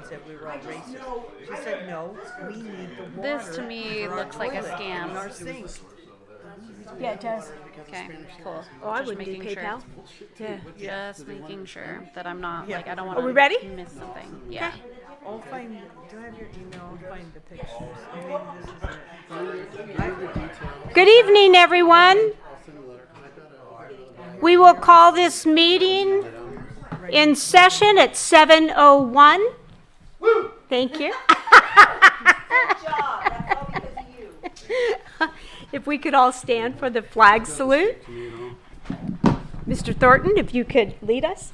said we were all racist. She said, no, we need the water. This to me for our looks like a toilet scam. and our sink. Yeah, it does. Okay, cool. Oh, I Just wouldn't do making PayPal. sure. Yeah. Just making sure that I'm not, Yeah. like, I don't want Are to we ready? miss something. Yeah. I'll find, do I have your email? I'll find the pictures. Maybe this is it. Good evening, everyone. We will call this meeting in session at 7:01. Thank you. If we could all stand for the flag salute. Mr. Thornton, if you could lead us.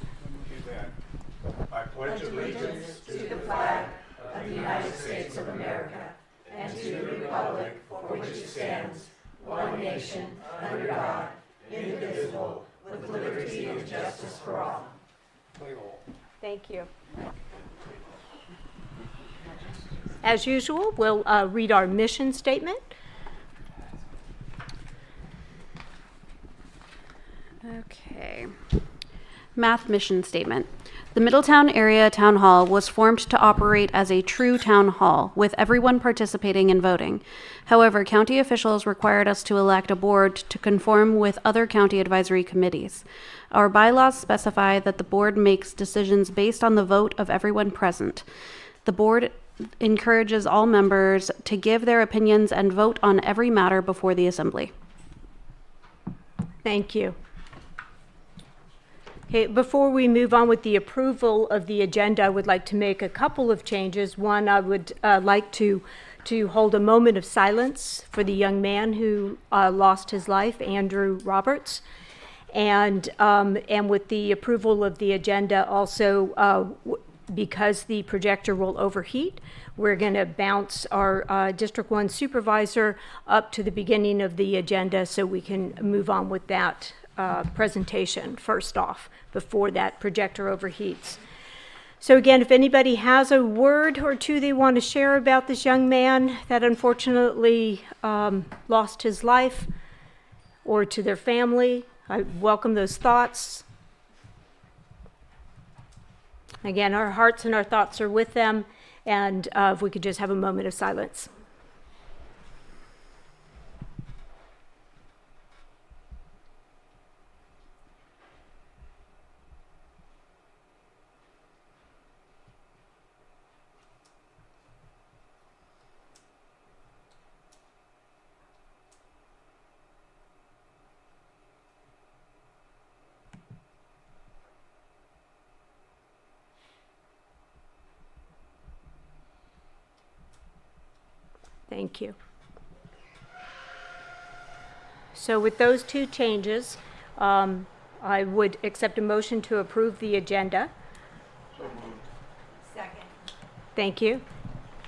I pledge allegiance to the flag of the United States of America and to the republic for which it stands, one nation, under God, indivisible, with liberty and justice for all. Thank you. As usual, we'll read our mission statement. Okay. Math mission statement. The Middletown Area Town Hall was formed to operate as a true town hall, with everyone participating and voting. However, county officials required us to elect a board to conform with other county advisory committees. Our bylaws specify that the board makes decisions based on the vote of everyone present. The board encourages all members to give their opinions and vote on every matter before the assembly. Thank you. Okay, before we move on with the approval of the agenda, I would like to make a couple of changes. One, I would like to hold a moment of silence for the young man who lost his life, Andrew Roberts. And with the approval of the agenda, also because the projector will overheat, we're going to bounce our District 1 supervisor up to the beginning of the agenda so we can move on with that presentation first off before that projector overheats. So again, if anybody has a word or two they want to share about this young man that unfortunately lost his life, or to their family, I welcome those thoughts. Again, our hearts and our thoughts are with them, and if we could just have a moment of silence. Thank you. So with those two changes, I would accept a motion to approve the agenda. So moved. Second. Thank you.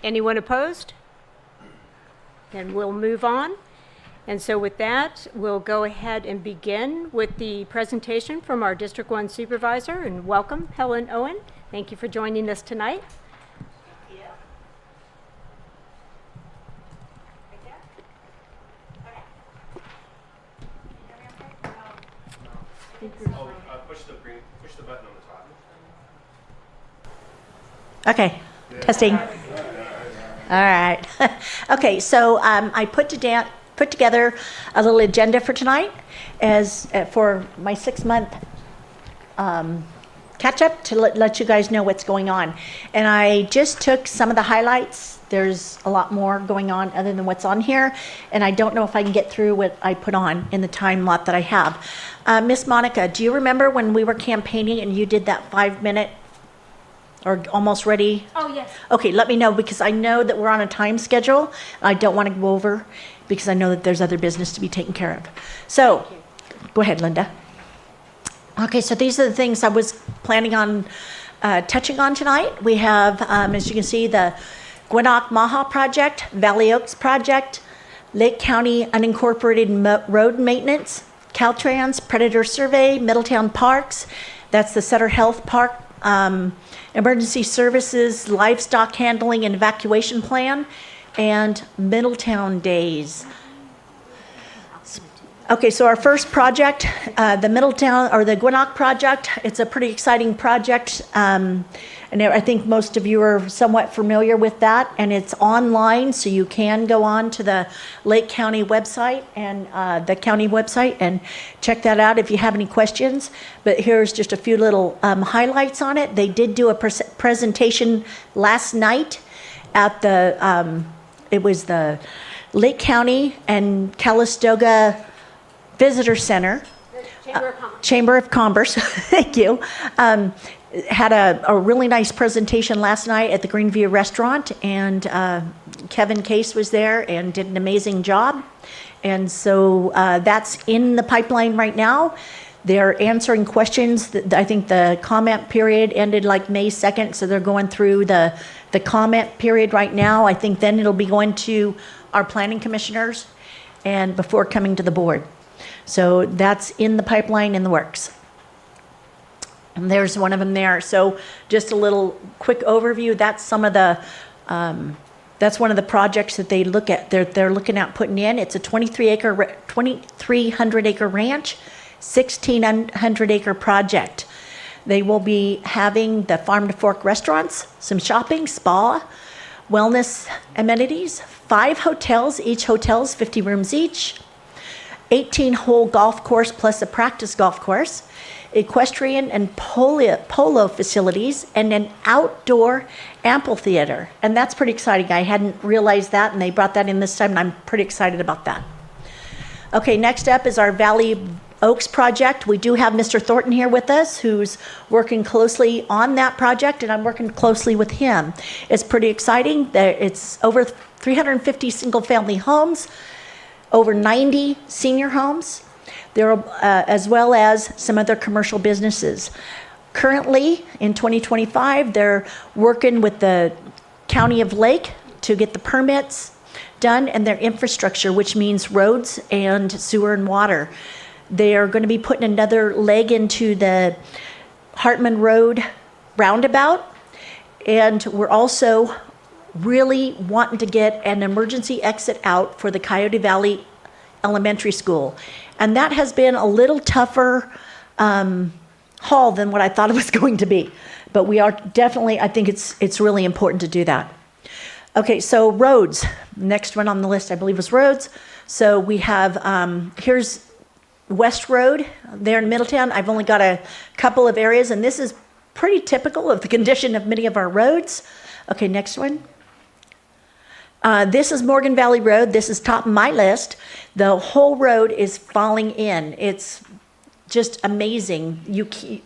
Anyone opposed? Then we'll move on. And so with that, we'll go ahead and begin with the presentation from our District 1 supervisor, and welcome, Helen Owen. Thank you for joining us tonight. Push the button on the top. Okay, testing. All right. Okay, so I put together a little agenda for tonight as for my 6-month catch up to let you guys know what's going on. And I just took some of the highlights. There's a lot more going on other than what's on here, and I don't know if I can get through what I put on in the time lot that I have. Miss Monica, do you remember when we were campaigning and you did that 5-minute or almost ready? Oh, yes. Okay, let me know, because I know that we're on a time schedule. I don't want to go over because I know that there's other business to be taken care of. So, go ahead, Linda. Okay, so these are the things I was planning on touching on tonight. We have, as you can see, the Gwinnett Maha project, Valley Oaks project, Lake County unincorporated road maintenance, Caltrans Predator Survey, Middletown Parks, that's the Sutter Health Park, Emergency Services, Livestock Handling and Evacuation Plan, and Middletown Days. Okay, so our first project, the Middletown, or the Gwinnett project, it's a pretty exciting project. And I think most of you are somewhat familiar with that, and it's online, so you can go on to the Lake County website and the county website and check that out if you have any questions. But here's just a few little highlights on it. They did do a presentation last night at the, it was the Lake County and Calistoga Visitor Center. Chamber of Commerce, thank you. Had a really nice presentation last night at the Greenview Restaurant, and Kevin Case was there and did an amazing job. And so that's in the pipeline right now. They're answering questions. I think the comment period ended like May 2nd, so they're going through the comment period right now. I think then it'll be going to our planning commissioners and before coming to the board. So that's in the pipeline, in the works. And there's one of them there. So just a little quick overview. That's some of the, that's one of the projects that they look at. They're looking at putting in. It's a 2,300 acre ranch, 1,600 acre project. They will be having the farm to fork restaurants, some shopping, spa, wellness amenities, 5 hotels. Each hotel's 50 rooms each. 18-hole golf course plus a practice golf course, equestrian and polo facilities, and an outdoor amphitheater. And that's pretty exciting. I hadn't realized that, and they brought that in this time, and I'm pretty excited about that. Okay, next up is our Valley Oaks project. We do have Mr. Thornton here with us, who's working closely on that project, and I'm working closely with him. It's pretty exciting. It's over 350 single-family homes, over 90 senior homes, there are, as well as some other commercial businesses. Currently, in 2025, they're working with the County of Lake to get the permits done and their infrastructure, which means roads and sewer and water. They are going to be putting another leg into the Hartman Road roundabout, and we're also really wanting to get an emergency exit out for the Coyote Valley Elementary School. And that has been a little tougher haul than what I thought it was going to be. But we are definitely, I think it's really important to do that. Okay, so roads. Next one on the list, I believe, was roads. So we have, here's West Road there in Middletown. I've only got a couple of areas, and this is pretty typical of the condition of many of our roads. Okay, next one. This is Morgan Valley Road. This is top of my list. The whole road is falling in. It's just amazing.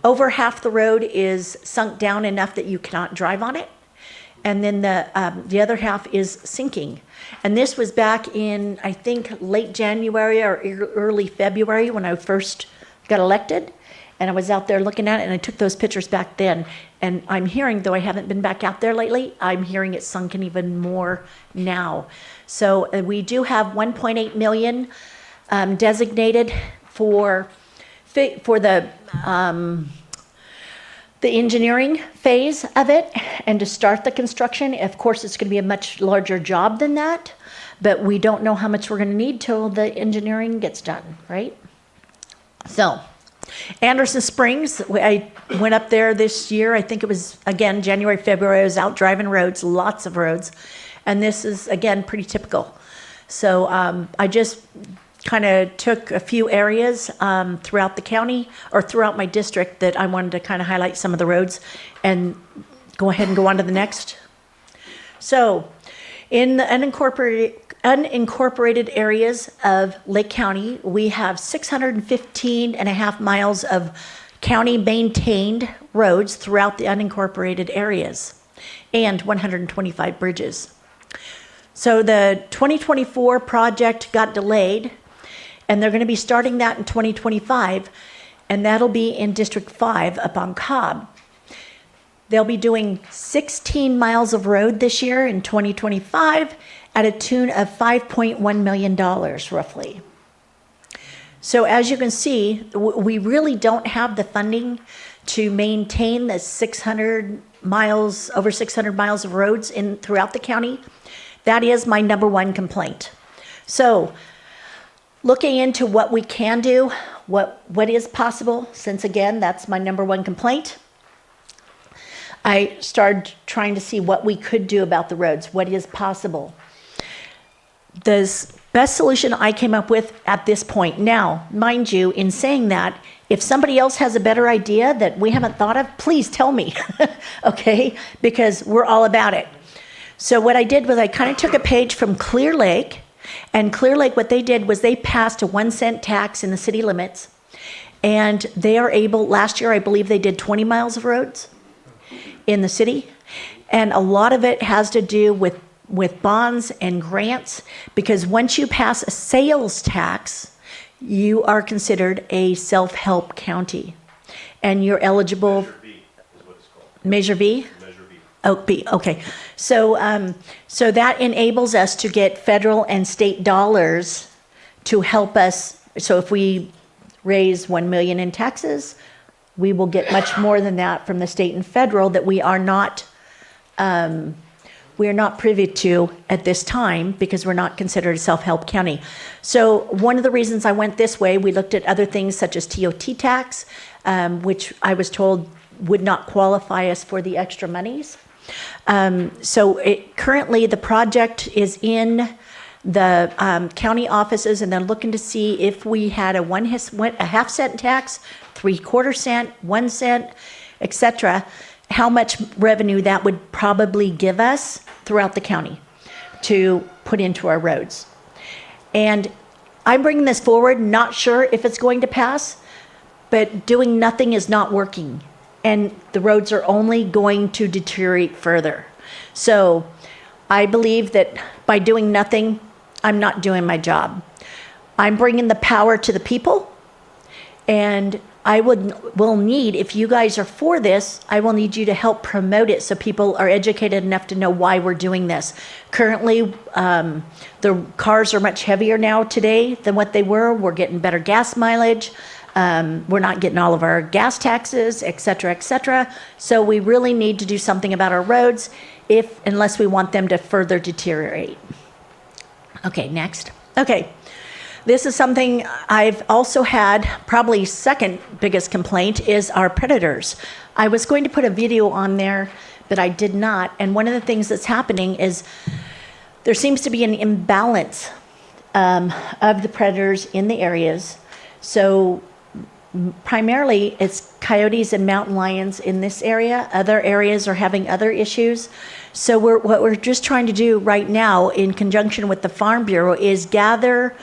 Over half the road is sunk down enough that you cannot drive on it. And then the other half is sinking. And this was back in, I think, late January or early February when I first got elected. And I was out there looking at it, and I took those pictures back then. And I'm hearing, though I haven't been back out there lately, I'm hearing it's sunken even more now. So we do have 1.8 million designated for the engineering phase of it and to start the construction. Of course, it's going to be a much larger job than that, but we don't know how much we're going to need till the engineering gets done, right? So Anderson Springs, I went up there this year. I think it was, again, January, February. I was out driving roads, lots of roads. And this is, again, pretty typical. So I just kind of took a few areas throughout the county or throughout my district that I wanted to kind of highlight some of the roads and go ahead and go on to the next. So in the unincorporated areas of Lake County, we have 615 and a half miles of county maintained roads throughout the unincorporated areas and 125 bridges. So the 2024 project got delayed, and they're going to be starting that in 2025, and that'll be in District 5 up on Cobb. They'll be doing 16 miles of road this year in 2025 at a tune of $5.1 million, roughly. So as you can see, we really don't have the funding to maintain the 600 miles, over 600 miles of roads throughout the county. That is my number one complaint. So looking into what we can do, what is possible, since again, that's my number one complaint. I started trying to see what we could do about the roads, what is possible. The best solution I came up with at this point. Now, mind you, in saying that, if somebody else has a better idea that we haven't thought of, please tell me, okay? Because we're all about it. So what I did was I kind of took a page from Clear Lake, and Clear Lake, what they did was they passed a 1-cent tax in the city limits, and they are able, last year I believe they did 20 miles of roads in the city, and a lot of it has to do with bonds and grants, because once you pass a sales tax, you are considered a self-help county, and you're eligible. Measure B is what it's called. Measure B? Measure B. Oh, B, okay. So, so that enables us to get federal and state dollars to help us. So if we raise 1 million in taxes, we will get much more than that from the state and federal that we are not privy to at this time, because we're not considered a self-help county. So one of the reasons I went this way, we looked at other things such as TOT tax, which I was told would not qualify us for the extra monies. Currently the project is in the county offices, and they're looking to see if we had a half cent tax, 3/4 cent, 1 cent, etc., how much revenue that would probably give us throughout the county to put into our roads. And I'm bringing this forward, not sure if it's going to pass, but doing nothing is not working, and the roads are only going to deteriorate further. So I believe that by doing nothing, I'm not doing my job. I'm bringing the power to the people, and I will need, if you guys are for this, I will need you to help promote it so people are educated enough to know why we're doing this. Currently, the cars are much heavier now today than what they were. We're getting better gas mileage. We're not getting all of our gas taxes, et cetera, et cetera. So we really need to do something about our roads unless we want them to further deteriorate. Okay, next. Okay. This is something I've also had, probably second biggest complaint is our predators. I was going to put a video on there, but I did not. And one of the things that's happening is there seems to be an imbalance of the predators in the areas. So primarily it's coyotes and mountain lions in this area. Other areas are having other issues. So what we're just trying to do right now in conjunction with the Farm Bureau is gather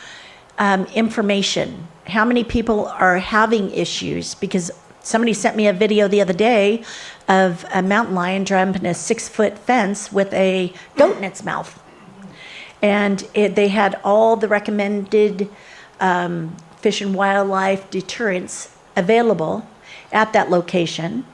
information. How many people are having issues? Because somebody sent me a video the other day of a mountain lion jumping a 6-foot fence with a goat in its mouth. And they had all the recommended fish and wildlife deterrents available at that location,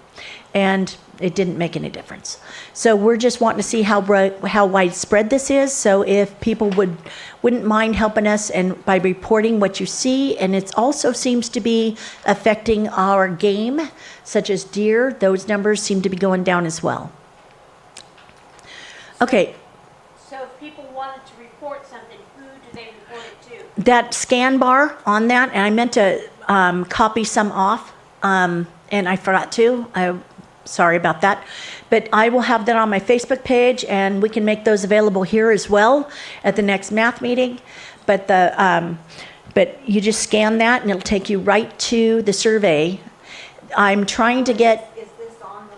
and it didn't make any difference. So we're just wanting to see how widespread this is. So if people wouldn't mind helping us and by reporting what you see, and it also seems to be affecting our game, such as deer. Those numbers seem to be going down as well. Okay. So if people wanted to report something, who do they report it to? That scan bar on that, and I meant to copy some off, and I forgot to. Sorry about that. But I will have that on my Facebook page, and we can make those available here as well at the next math meeting. But you just scan that, and it'll take you right to the survey. I'm trying to get. Is this on the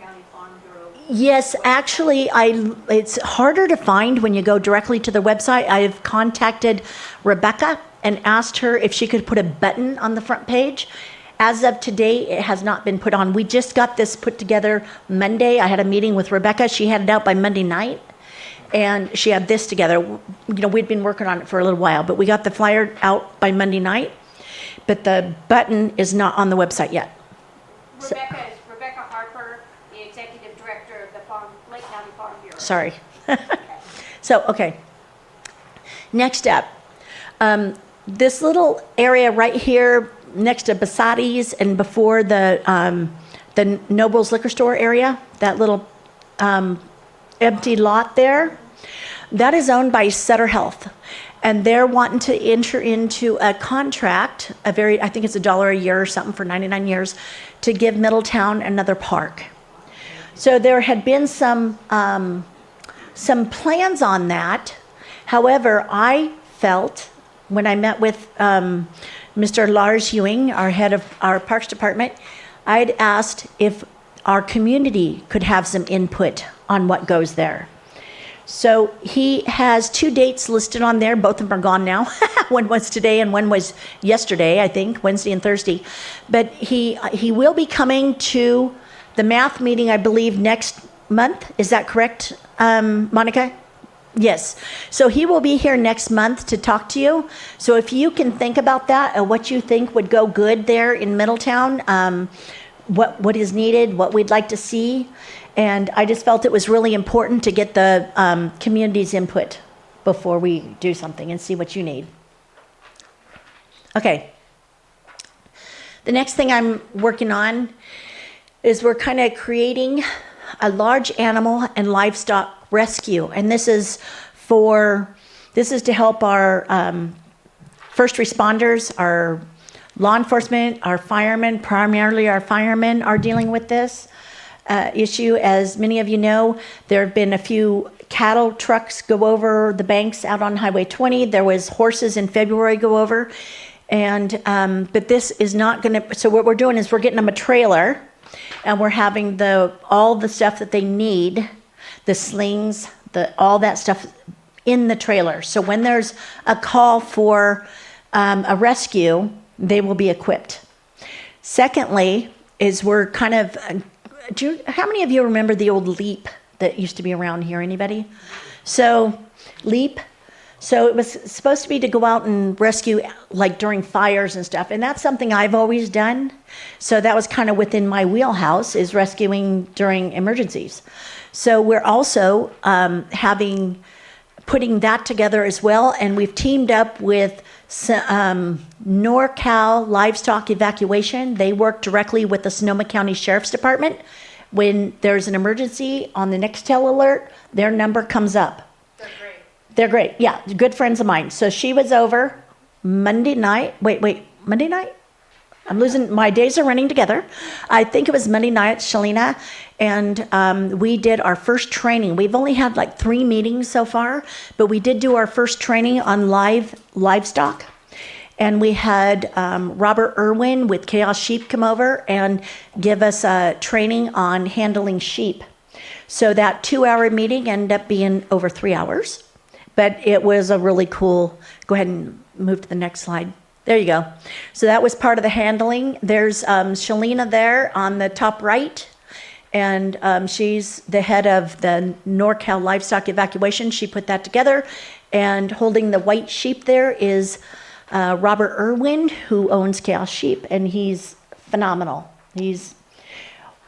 County Farm Bureau? Yes, actually, it's harder to find when you go directly to the website. I've contacted Rebecca and asked her if she could put a button on the front page. As of today, it has not been put on. We just got this put together Monday. I had a meeting with Rebecca. She had it out by Monday night, and she had this together. We'd been working on it for a little while, but we got the flyer out by Monday night, but the button is not on the website yet. Rebecca is Rebecca Harper, the Executive Director of the Lake County Farm Bureau. Sorry. Okay. Next up, this little area right here next to Basati's and before the Noble's liquor store area, that little empty lot there, that is owned by Sutter Health. And they're wanting to enter into a contract, I think it's $1 a year or something for 99 years, to give Middletown another park. So there had been some plans on that. However, I felt when I met with Mr. Lars Ewing, our head of our Parks Department, I'd asked if our community could have some input on what goes there. So he has 2 dates listed on there. Both of them are gone now. One was today and one was yesterday, I think, Wednesday and Thursday. But he will be coming to the math meeting, I believe, next month. Is that correct, Monica? Yes. So he will be here next month to talk to you. So if you can think about that and what you think would go good there in Middletown, what is needed, what we'd like to see. And I just felt it was really important to get the community's input before we do something and see what you need. Okay. The next thing I'm working on is we're kind of creating a large animal and livestock rescue. And this is to help our first responders, our law enforcement, our firemen, primarily our firemen are dealing with this issue. As many of you know, there have been a few cattle trucks go over the banks out on Highway 20. There was horses in February go over. And but this is not going to, so what we're doing is we're getting them a trailer and we're having all the stuff that they need, the slings, all that stuff in the trailer. So when there's a call for a rescue, they will be equipped. Secondly, is we're kind of, how many of you remember the old Leap that used to be around here? Anybody? So Leap. So it was supposed to be to go out and rescue like during fires and stuff. And that's something I've always done. So that was kind of within my wheelhouse, is rescuing during emergencies. So we're also putting that together as well. And we've teamed up with NorCal Livestock Evacuation. They work directly with the Sonoma County Sheriff's Department. When there's an emergency on the Nextel alert, their number comes up. They're great. Yeah, good friends of mine. So she was over Monday night. Monday night? My days are running together. I think it was Monday night, Shalina, and we did our first training. We've only had like 3 meetings so far, but we did do our first training on livestock. And we had Robert Irwin with Chaos Sheep come over and give us a training on handling sheep. So that 2-hour meeting ended up being over 3 hours. But it was a really cool, go ahead and move to the next slide. There you go. So that was part of the handling. There's Shalina there on the top right, and she's the head of the NorCal Livestock Evacuation. She put that together, and holding the white sheep there is Robert Irwin, who owns Chaos Sheep, and he's phenomenal. He's,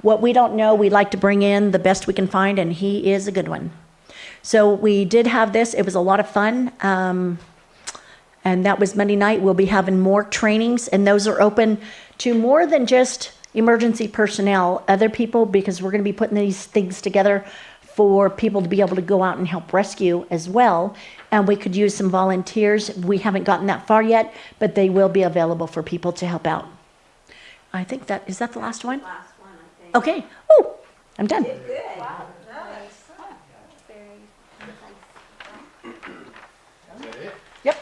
what we don't know, we like to bring in the best we can find, and he is a good one. So we did have this. It was a lot of fun. And that was Monday night. We'll be having more trainings, and those are open to more than just emergency personnel, other people, because we're going to be putting these things together for people to be able to go out and help rescue as well. And we could use some volunteers. We haven't gotten that far yet, but they will be available for people to help out. I think is that the last one? Last one, I think. Okay. Oh, I'm done. Good. Wow. Nice. Very Yep.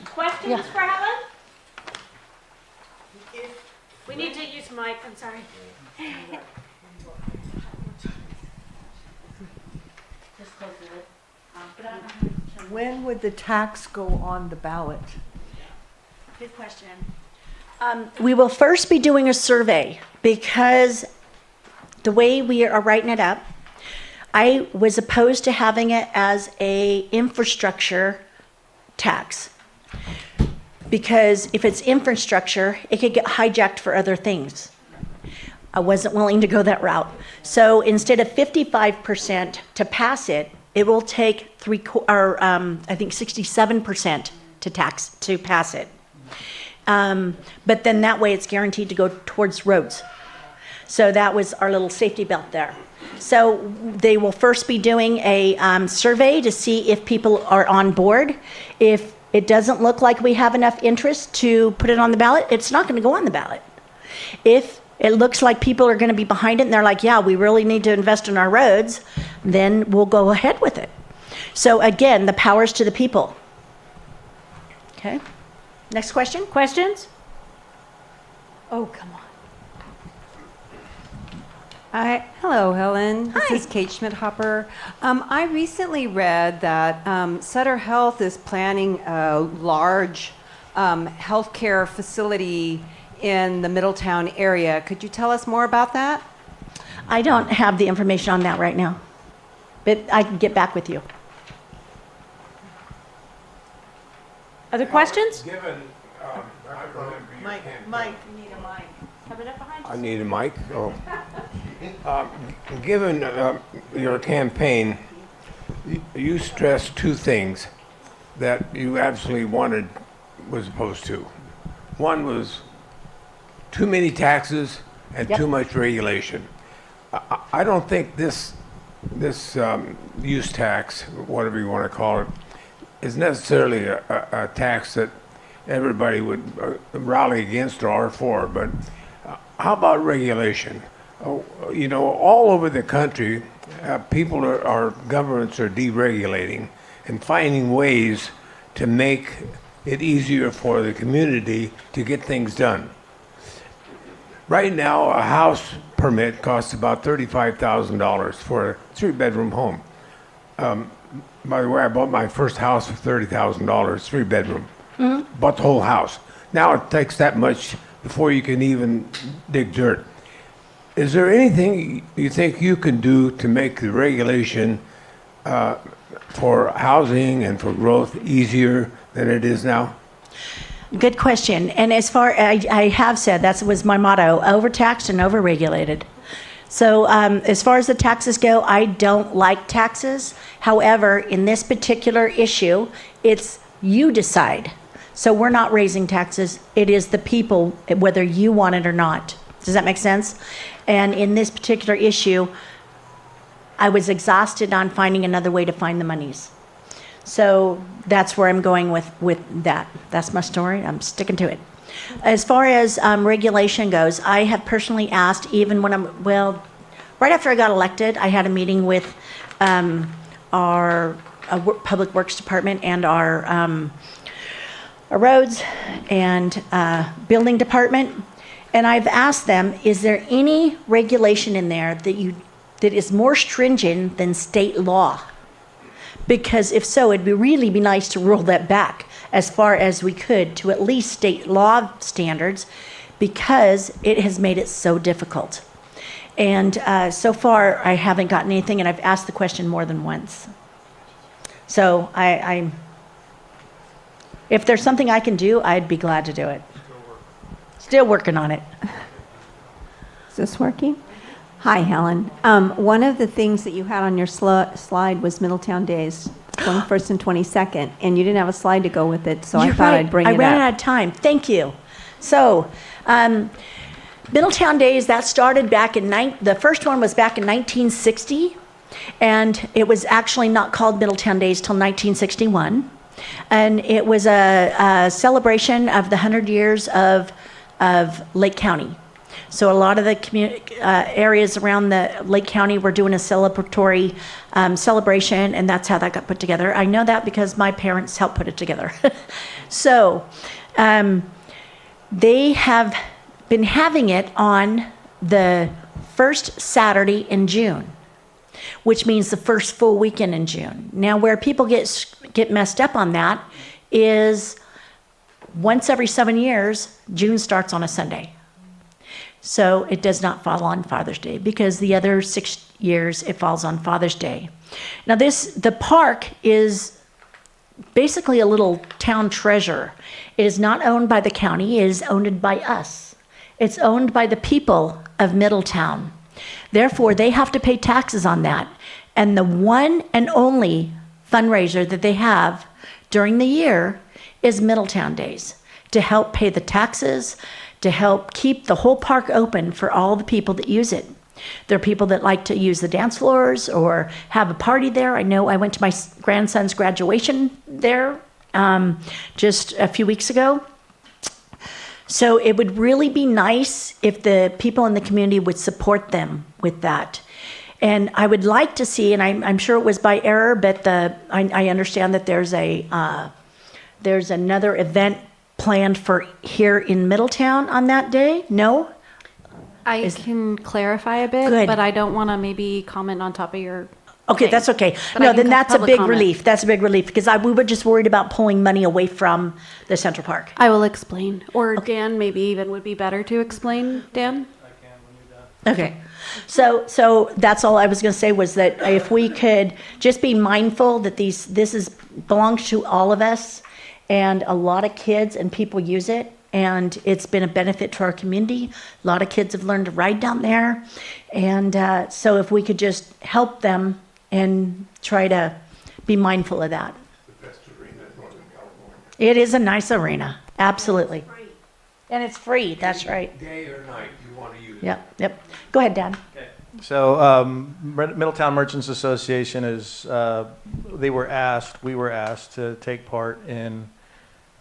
Questions for Helen? We need to use mic, I'm sorry. When would the tax go on the ballot? Good question. We will first be doing a survey, because the way we are writing it up, I was opposed to having it as a infrastructure tax. Because if it's infrastructure, it could get hijacked for other things. I wasn't willing to go that route. So instead of 55% to pass it, it will take I think 67% to pass it. But then that way it's guaranteed to go towards roads. So that was our little safety belt there. So they will first be doing a survey to see if people are on board. If it doesn't look like we have enough interest to put it on the ballot, it's not going to go on the ballot. If it looks like people are going to be behind it and they're like, yeah, we really need to invest in our roads, then we'll go ahead with it. So again, the power's to the people. Okay. Next question. Questions? Oh, come on. Hello, Helen. Hi. This is Kate Schmidt-Hopper. I recently read that Sutter Health is planning a large healthcare facility in the Middletown area. Could you tell us more about that? I don't have the information on that right now, but I can get back with you. Other questions? Given, Mike, I need a mic. Oh. Given your campaign, you stressed two things that you absolutely wanted was opposed to. One was too many taxes and Yep. too much regulation. I don't think this use tax, whatever you want to call it, is necessarily a tax that everybody would rally against or for, but how about regulation? You know, all over the country, our governments are deregulating and finding ways to make it easier for the community to get things done. Right now, a house permit costs about $35,000 for a 3-bedroom home. By the way, I bought my first house for $30,000, 3-bedroom. Bought the whole house. Now it takes that much before you can even dig dirt. Is there anything you think you can do to make the regulation for housing and for growth easier than it is now? Good question. And as far I have said, that was my motto: overtaxed and overregulated. So as far as the taxes go, I don't like taxes. However, in this particular issue, it's you decide. So we're not raising taxes. It is the people, whether you want it or not. Does that make sense? And in this particular issue, I was exhausted on finding another way to find the monies. So that's where I'm going with that. That's my story. I'm sticking to it. As far as regulation goes, I have personally asked, even when right after I got elected, I had a meeting with our Public Works Department and our roads and building department. And I've asked them, is there any regulation in there that is more stringent than state law? Because if so, it'd really be nice to roll that back as far as we could to at least state law standards, because it has made it so difficult. And so far, I haven't gotten anything, and I've asked the question more than once. So if there's something I can do, I'd be glad to do it. Still working on it. Is this working? Hi, Helen. One of the things that you had on your slide was Middletown Days, 21st and 22nd, and you didn't have a slide to go with it, so You're I thought right. I'd bring it I ran up. out of time. Thank you. So, Middletown Days, that started back in the first one was back in 1960, and it was actually not called Middletown Days till 1961. And it was a celebration of the 100 years of Lake County. So a lot of the areas around the Lake County were doing a celebratory celebration, and that's how that got put together. I know that because my parents helped put it together. So they have been having it on the first Saturday in June, which means the first full weekend in June. Now, where people get messed up on that is once every 7 years, June starts on a Sunday. So it does not fall on Father's Day, because the other 6 years it falls on Father's Day. Now the park is basically a little town treasure. It is not owned by the county, it is owned by us. It's owned by the people of Middletown. Therefore, they have to pay taxes on that. And the one and only fundraiser that they have during the year is Middletown Days, to help pay the taxes, to help keep the whole park open for all the people that use it. There are people that like to use the dance floors or have a party there. I know I went to my grandson's graduation there just a few weeks ago. So it would really be nice if the people in the community would support them with that. And I would like to see, and I'm sure it was by error, but I understand that there's another event planned for here in Middletown on that day. No? I can clarify a bit, Good. but I don't want to maybe comment on top of your. Okay, thing. that's okay. But I No, can then co- that's a public big comment. relief. That's a big relief because we were just worried about pulling money away from the Central Park. I will explain. Or Dan, maybe even would be better to explain. Dan? Okay. So that's all I was going to say was that if we could just be mindful that belongs to all of us, and a lot of kids and people use it, and it's been a benefit to our community. A lot of kids have learned to ride down there, and so if we could just help them and try to be mindful of that. The best arena in Northern California. It is a nice arena, absolutely. And it's free, that's right. Day or night, you want to use it. Yep. Go ahead, Dan. So Middletown Merchants Association we were asked to take part in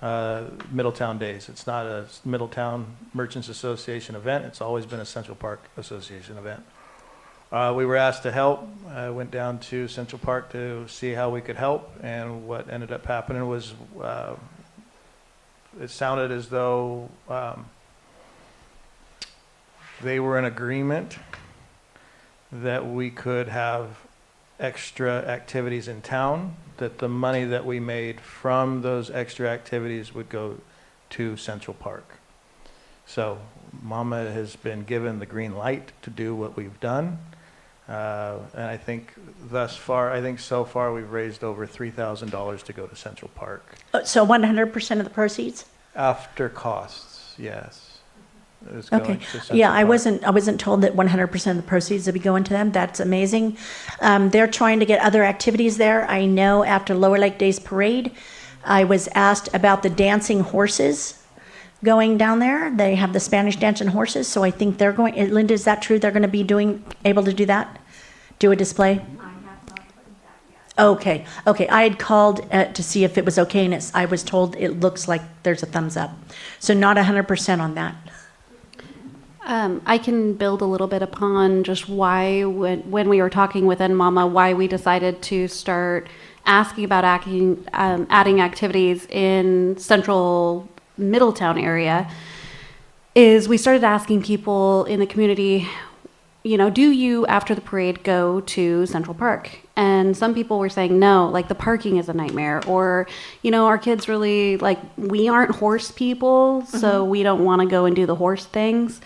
Middletown Days. It's not a Middletown Merchants Association event. It's always been a Central Park Association event. We were asked to help. I went down to Central Park to see how we could help, and what ended up happening was it sounded as though they were in agreement that we could have extra activities in town, that the money that we made from those extra activities would go to Central Park. So Mama has been given the green light to do what we've done. And I think so far we've raised over $3,000 to go to Central Park. So 100% of the proceeds? After costs, yes. Is going Okay. to Central Yeah, I Park. wasn't told that 100% of the proceeds would be going to them. That's amazing. They're trying to get other activities there. I know after Lower Lake Days Parade, I was asked about the dancing horses going down there. They have the Spanish dancing horses, so I think they're going. Linda, is that true? They're going to be able to do that? Do a display? I have not heard that yet. Okay. I had called to see if it was okay, and I was told it looks like there's a thumbs up. So not 100% on that. I can build a little bit upon just why, when we were talking with Mama, why we decided to start asking about adding activities in central Middletown area, is we started asking people in the community, do you, after the parade, go to Central Park? And some people were saying no, like the parking is a nightmare, or, our kids really, we aren't horse people, so we don't want to go and do the horse things.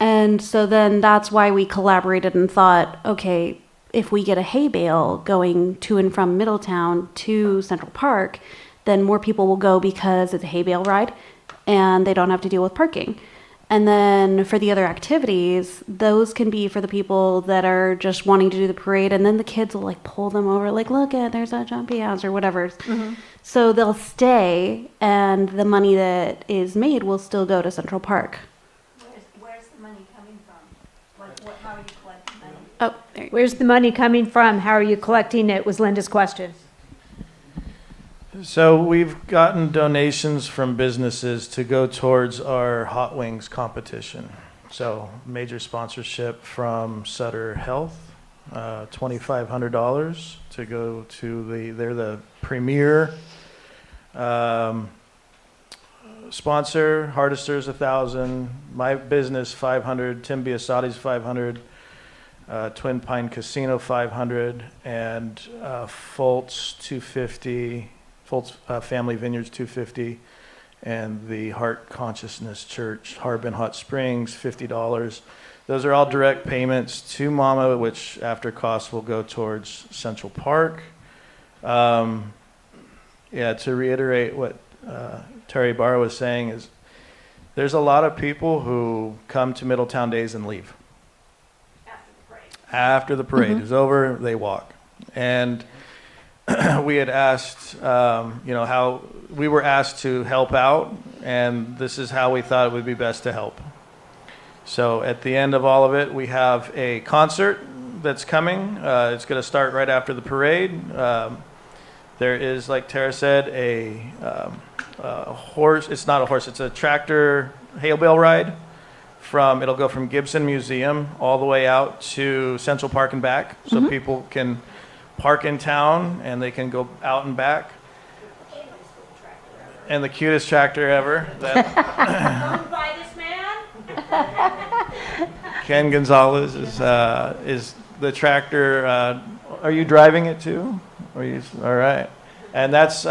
And so then that's why we collaborated and thought, okay, if we get a hay bale going to and from Middletown to Central Park, then more people will go because it's a hay bale ride and they don't have to deal with parking. And then for the other activities, those can be for the people that are just wanting to do the parade, and then the kids will pull them over, look there's a jumpy house or whatever. So they'll stay, and the money that is made will still go to Central Park. Where's the money coming from? How are you collecting money? Oh, there you go. Where's the money coming from? How are you collecting it? Was Linda's question. So we've gotten donations from businesses to go towards our Hot Wings competition. So major sponsorship from Sutter Health, $2,500 to go to they're the premier sponsor. Hardesters $1,000, my business $500, Tim Biasotti $500, Twin Pine Casino $500, and Foltz $250. Foltz Family Vineyards $250, and the Heart Consciousness Church, Harbin Hot Springs $50. Those are all direct payments to Mama, which after costs will go towards Central Park. To reiterate what Terry Barr was saying is, there's a lot of people who come to Middletown Days and leave. After the parade is over, they walk. And we had asked, how we were asked to help out, and this is how we thought it would be best to help. So at the end of all of it, we have a concert that's coming. It's going to start right after the parade. There is, like Tara said, a horse. It's not a horse. It's a tractor hay bale ride. It'll go from Gibson Museum all the way out to Central Park and back, so people can park in town and they can go out and back. And the cutest tractor ever. Owned by this man? Ken Gonzalez is the tractor. Are you driving it too? All right. And that's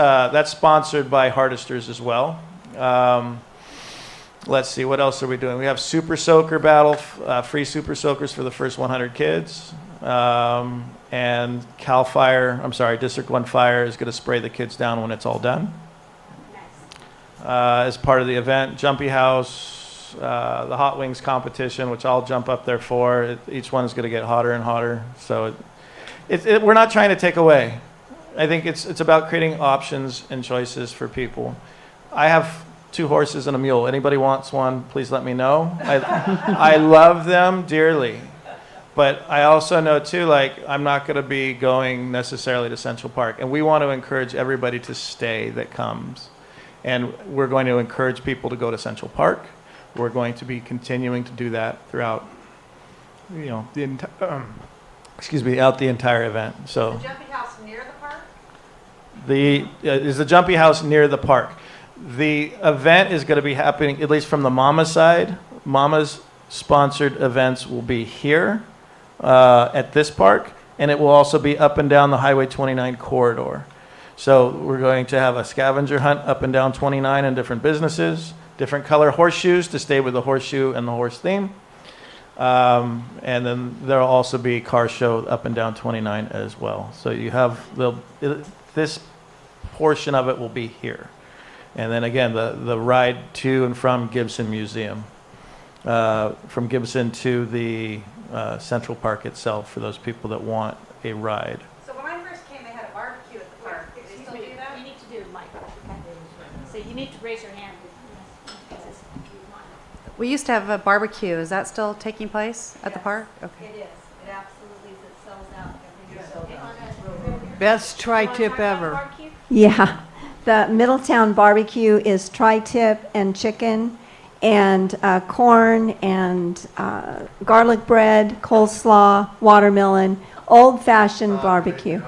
sponsored by Hardisters as well. Let's see, what else are we doing? We have Super Soaker Battle, free Super Soakers for the first 100 kids. And District 1 Fire is going to spray the kids down when it's all done. As part of the event, Jumpy House, the Hot Wings competition, which I'll jump up there for. Each one is going to get hotter and hotter. So we're not trying to take away. I think it's about creating options and choices for people. I have 2 horses and a mule. Anybody wants one, please let me know. I love them dearly. But I also know too, like, I'm not going to be going necessarily to Central Park. And we want to encourage everybody to stay that comes. And we're going to encourage people to go to Central Park. We're going to be continuing to do that throughout, out the entire event. So. The jumping house near the park? Is the Jumpy House near the park? The event is going to be happening, at least from the Mama side. Mama's sponsored events will be here at this park, and it will also be up and down the Highway 29 corridor. So we're going to have a scavenger hunt up and down 29 in different businesses, different color horseshoes to stay with the horseshoe and the horse theme. And then there'll also be a car show up and down 29 as well. So you have this portion of it will be here. And then again, the ride to and from Gibson Museum, from Gibson to the Central Park itself for those people that want a ride. So when I first came, they had a barbecue at the park. Do they still do that? You need to do Mike. So you need to raise your hand. We used to have a barbecue. Is that still taking place at the Yes, park? Okay. It is. It absolutely is. It sells out every year. Best tri-tip ever. Yeah, the Middletown barbecue is tri-tip and chicken and corn and garlic bread, coleslaw, watermelon, old-fashioned barbecue.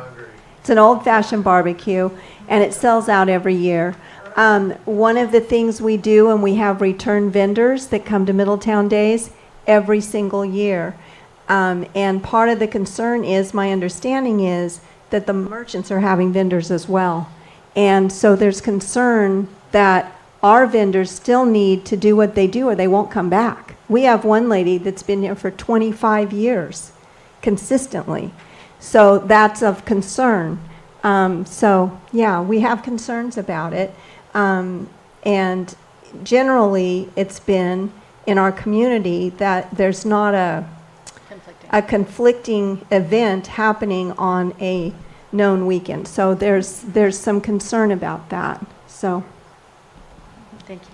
It's an old-fashioned barbecue, and it sells out every year. One of the things we do, and we have return vendors that come to Middletown Days every single year. And part of the concern is, my understanding is, that the merchants are having vendors as well. And so there's concern that our vendors still need to do what they do or they won't come back. We have one lady that's been here for 25 years consistently. So that's of concern. So yeah, we have concerns about it. And generally it's been in our community that there's not a conflicting event happening on a known weekend. So there's some concern about that. So Thank you,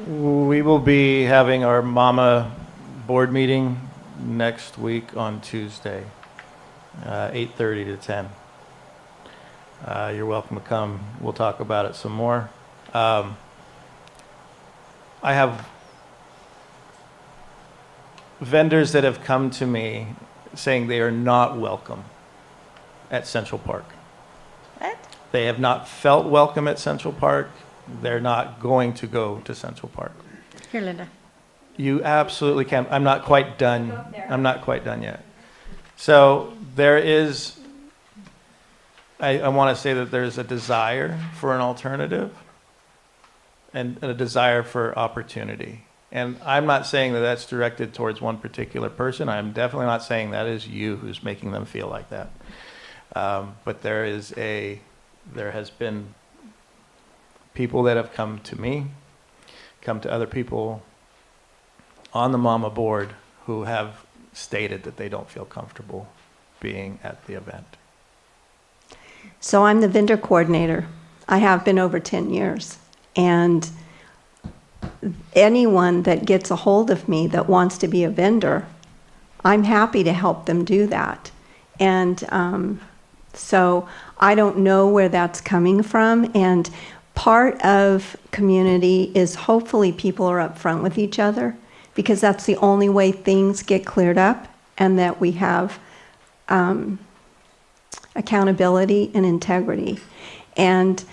Linda. We will be having our Mama board meeting next week on Tuesday, 8:30 to 10. You're welcome to come. We'll talk about it some more. I have vendors that have come to me saying they are not welcome at Central Park. What? They have not felt welcome at Central Park. They're not going to go to Central Park. Here, Linda. You absolutely can. I'm not quite done. I'm not quite done yet. So there is, I want to say that there's a desire for an alternative and a desire for opportunity. And I'm not saying that that's directed towards one particular person. I'm definitely not saying that is you who's making them feel like that. But there has been people that have come to me, come to other people on the Mama board who have stated that they don't feel comfortable being at the event. So I'm the vendor coordinator. I have been over 10 years. And anyone that gets a hold of me that wants to be a vendor, I'm happy to help them do that. And So I don't know where that's coming from. And part of community is hopefully people are upfront with each other, because that's the only way things get cleared up, and that we have accountability and integrity. And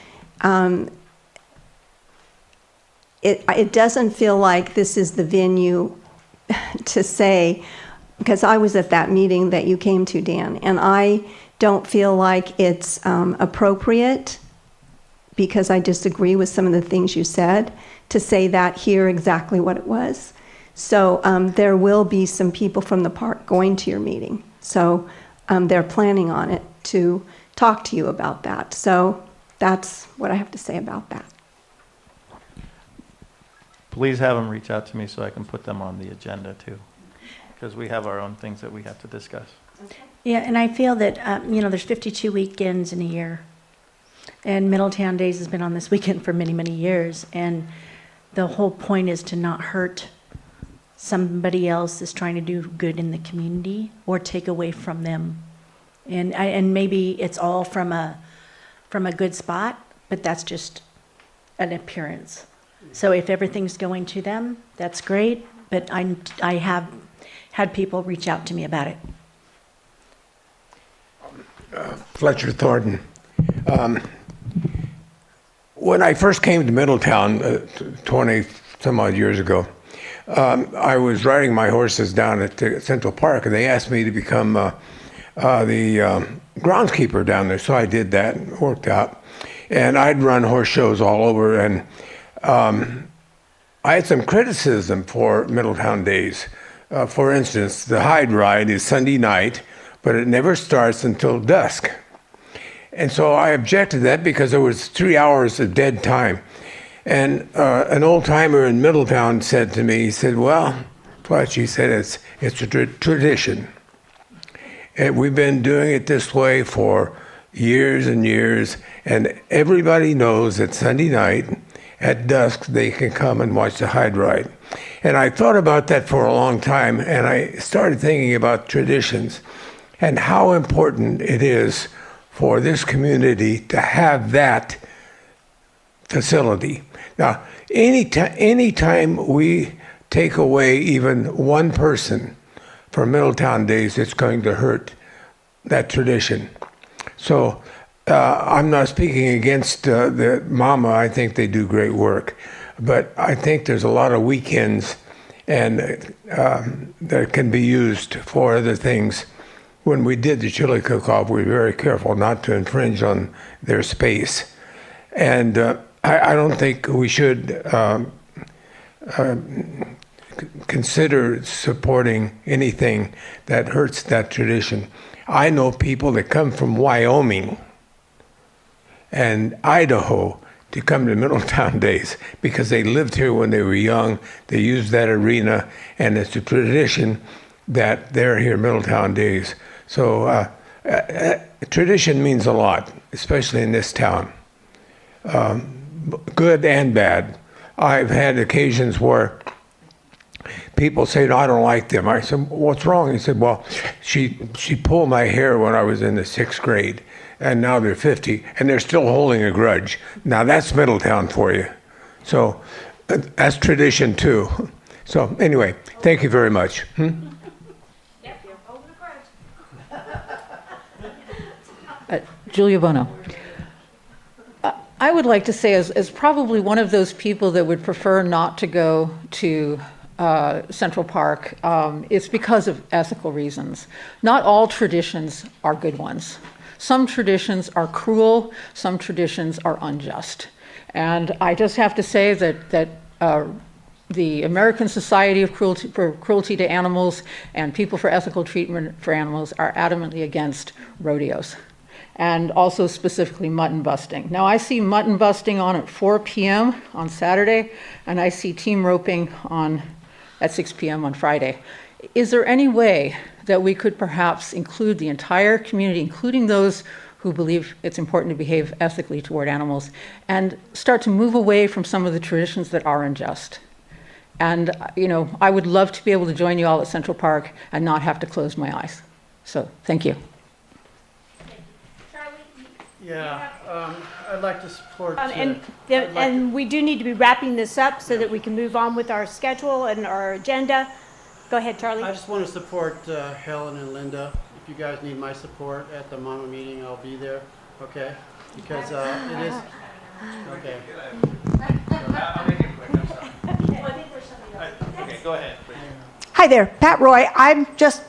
it doesn't feel like this is the venue to say, because I was at that meeting that you came to, Dan, and I don't feel like it's appropriate, because I disagree with some of the things you said, to say that here exactly what it was. So there will be some people from the park going to your meeting. So they're planning on it to talk to you about that. So that's what I have to say about that. Please have them reach out to me so I can put them on the agenda too, because we have our own things that we have to discuss. Yeah, and I feel that, there's 52 weekends in a year. And Middletown Days has been on this weekend for many, many years. And the whole point is to not hurt somebody else that's trying to do good in the community or take away from them. And maybe it's all from a good spot, but that's just an appearance. So if everything's going to them, that's great. But I have had people reach out to me about it. Fletcher Thornton. When I first came to Middletown 20 some odd years ago, I was riding my horses down at Central Park, and they asked me to become the groundskeeper down there. So I did that, and it worked out. And I'd run horse shows all over, and I had some criticism for Middletown Days. For instance, the Hyde ride is Sunday night, but it never starts until dusk. And so I objected to that because there was 3 hours of dead time. And an old-timer in Middletown said to me, he said, well, Fletch, he said, it's a tradition. And we've been doing it this way for years and years, and everybody knows that Sunday night at dusk they can come and watch the Hyde ride. And I thought about that for a long time, and I started thinking about traditions and how important it is for this community to have that facility. Now, anytime we take away even one person from Middletown Days, it's going to hurt that tradition. So I'm not speaking against the Mama. I think they do great work. But I think there's a lot of weekends and that can be used for other things. When we did the chili cook-off, we were very careful not to infringe on their space. And I don't think we should consider supporting anything that hurts that tradition. I know people that come from Wyoming and Idaho to come to Middletown Days because they lived here when they were young. They used that arena, and it's a tradition that they're here Middletown Days. So tradition means a lot, especially in this town, good and bad. I've had occasions where people say, no, I don't like them. I said, what's wrong? He said, well, she pulled my hair when I was in the 6th grade, and now they're 50, and they're still holding a grudge. Now that's Middletown for you. So that's tradition too. So anyway, thank you very much. Julia Bono. I would like to say, as probably one of those people that would prefer not to go to Central Park, it's because of ethical reasons. Not all traditions are good ones. Some traditions are cruel, some traditions are unjust. And I just have to say that the American Society of Cruelty to Animals and People for Ethical Treatment for Animals are adamantly against rodeos, and also specifically mutton busting. Now I see mutton busting on at 4 p.m. on Saturday, and I see team roping on at 6 p.m. on Friday. Is there any way that we could perhaps include the entire community, including those who believe it's important to behave ethically toward animals, and start to move away from some of the traditions that are unjust? And I would love to be able to join you all at Central Park and not have to close my eyes. So thank you. Yeah, I'd like to support. And we do need to be wrapping this up so that we can move on with our schedule and our agenda. Go ahead, Charlie. I just want to support Helen and Linda. If you guys need my support at the Mama meeting, I'll be there. Okay, because it is. Okay. I'll make it quick. I'm sorry. Okay, go ahead, please. Hi there, Pat Roy. I just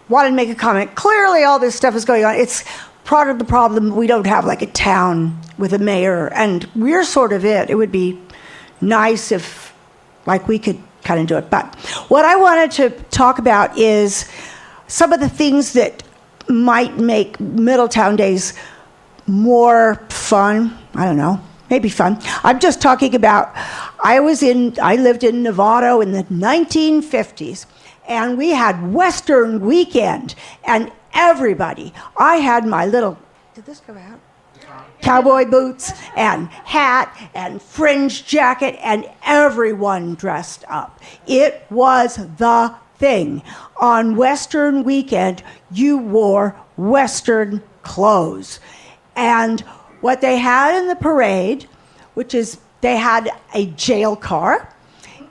wanted to make a comment. Clearly, all this stuff is going on. It's part of the problem. We don't have like a town with a mayor, and we're sort of it. It would be nice if, like, we could kind of do it. But what I wanted to talk about is some of the things that might make Middletown Days more fun. I don't know. Maybe fun. I'm just talking about, I lived in Novato in the 1950s, and we had Western Weekend, and everybody, I had my little, did this go out? Cowboy boots and hat and fringe jacket, and everyone dressed up. It was the thing. On Western Weekend, you wore Western clothes. And what they had in the parade, which is they had a jail car.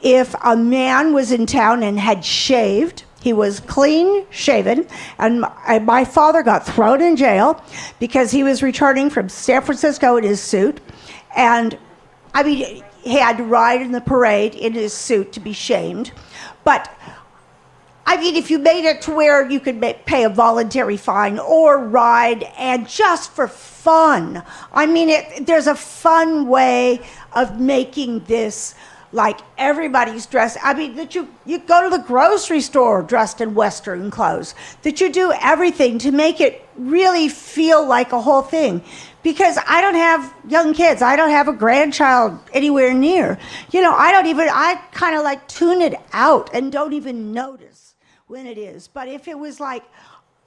If a man was in town and had shaved, he was clean shaven, and my father got thrown in jail because he was returning from San Francisco in his suit. And I mean, he had to ride in the parade in his suit to be shamed. But I mean, if you made it to where you could pay a voluntary fine or ride, and just for fun, I mean, there's a fun way of making this like everybody's dressed. I mean, that you go to the grocery store dressed in Western clothes, that you do everything to make it really feel like a whole thing. Because I don't have young kids. I don't have a grandchild anywhere near. You know, I kind of like tune it out and don't even notice when it is. But if it was like,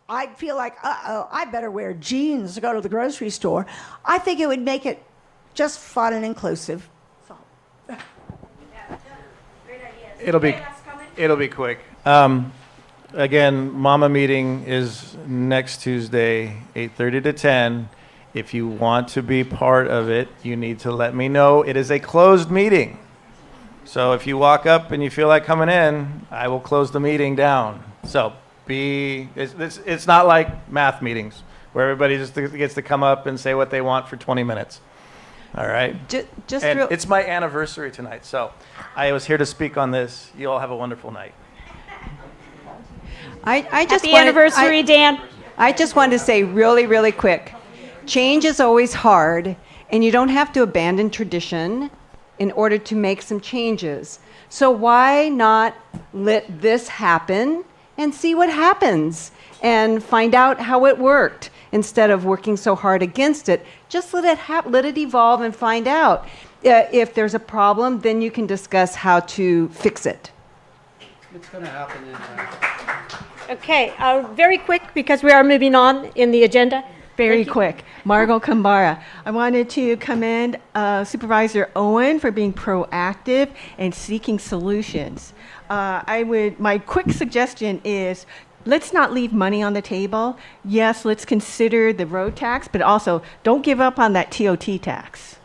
I'd feel like, I better wear jeans to go to the grocery store, I think it would make it just fun and inclusive. So. It'll be quick. Again, Mama meeting is next Tuesday, 8:30 to 10. If you want to be part of it, you need to let me know. It is a closed meeting. So if you walk up and you feel like coming in, I will close the meeting down. So it's not like math meetings where everybody just gets to come up and say what they want for 20 minutes. All right? It's my anniversary tonight, so I was here to speak on this. You all have a wonderful night. Happy anniversary, Dan. I just wanted to say really, really quick. Change is always hard, and you don't have to abandon tradition in order to make some changes. So why not let this happen and see what happens and find out how it worked instead of working so hard against it? Just let it evolve and find out. If there's a problem, then you can discuss how to fix it. It's going to happen in Okay, very quick because we are moving on in the agenda. Very quick. Margot Kambara. I wanted to commend Supervisor Owen for being proactive and seeking solutions. My quick suggestion is, let's not leave money on the table. Yes, let's consider the road tax, but also don't give up on that TOT tax.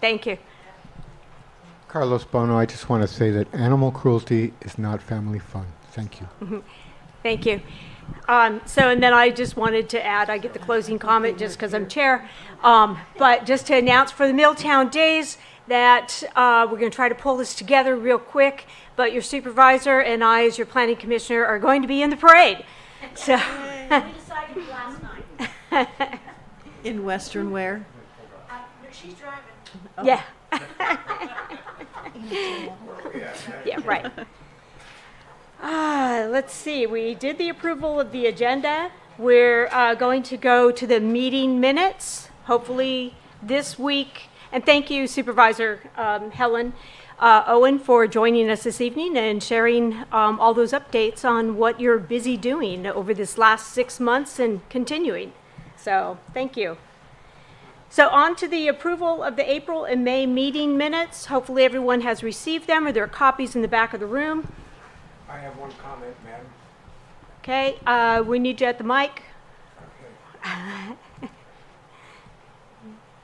Thank you. Carlos Bono, I just want to say that animal cruelty is not family fun. Thank you. Thank you. And then I just wanted to add, I get the closing comment just because I'm chair, but just to announce for the Middletown Days that we're going to try to pull this together real quick, but your supervisor and I, as your planning commissioner, are going to be in the parade. So We decided last night. In Western wear? She's driving. Oh. Yeah. Yeah, right. Let's see, we did the approval of the agenda. We're going to go to the meeting minutes, hopefully this week. And thank you, Supervisor Helen Owen, for joining us this evening and sharing all those updates on what you're busy doing over this last 6 months and continuing. So thank you. So on to the approval of the April and May meeting minutes. Hopefully everyone has received them, or there are copies in the back of the room. I have one comment, madam. Okay, we need you at the mic.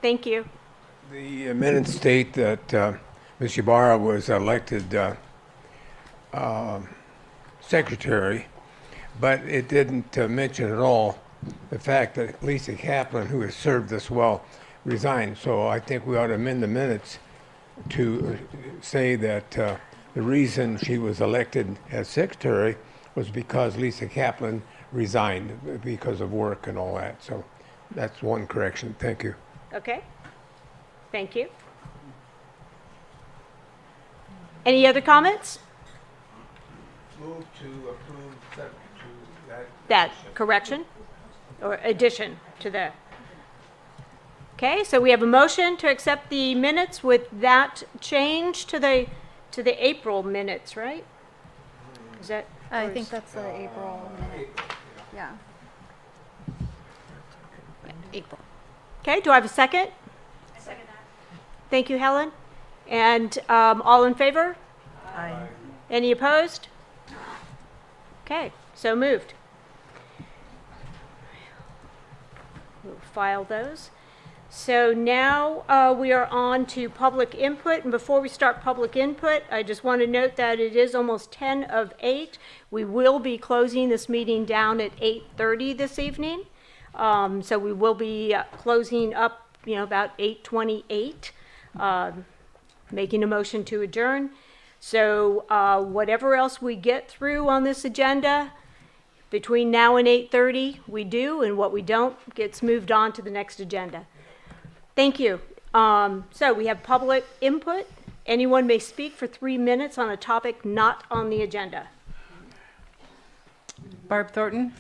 Thank you. The minutes state that Ms. Ybarra was elected secretary, but it didn't mention at all the fact that Lisa Kaplan, who has served us well, resigned. So I think we ought to amend the minutes to say that the reason she was elected as secretary was because Lisa Kaplan resigned because of work and all that. So that's one correction. Thank you. Okay. Thank you. Any other comments? Move to approve That correction or addition to the. Okay, so we have a motion to accept the minutes with that change to the April minutes, right? Is that? I think that's the April minute. Yeah. April. Okay, do I have a second? I second that. Thank you, Helen. And all in favor? Aye. Any opposed? Okay, so moved. We'll file those. So now we are on to public input. And before we start public input, I just want to note that it is almost 10 of 8. We will be closing this meeting down at 8:30 this evening. So we will be closing up, about 8:28, making a motion to adjourn. So whatever else we get through on this agenda between now and 8:30, we do, and what we don't gets moved on to the next agenda. Thank you. So we have public input. Anyone may speak for 3 minutes on a topic not on the agenda. Barb Thornton.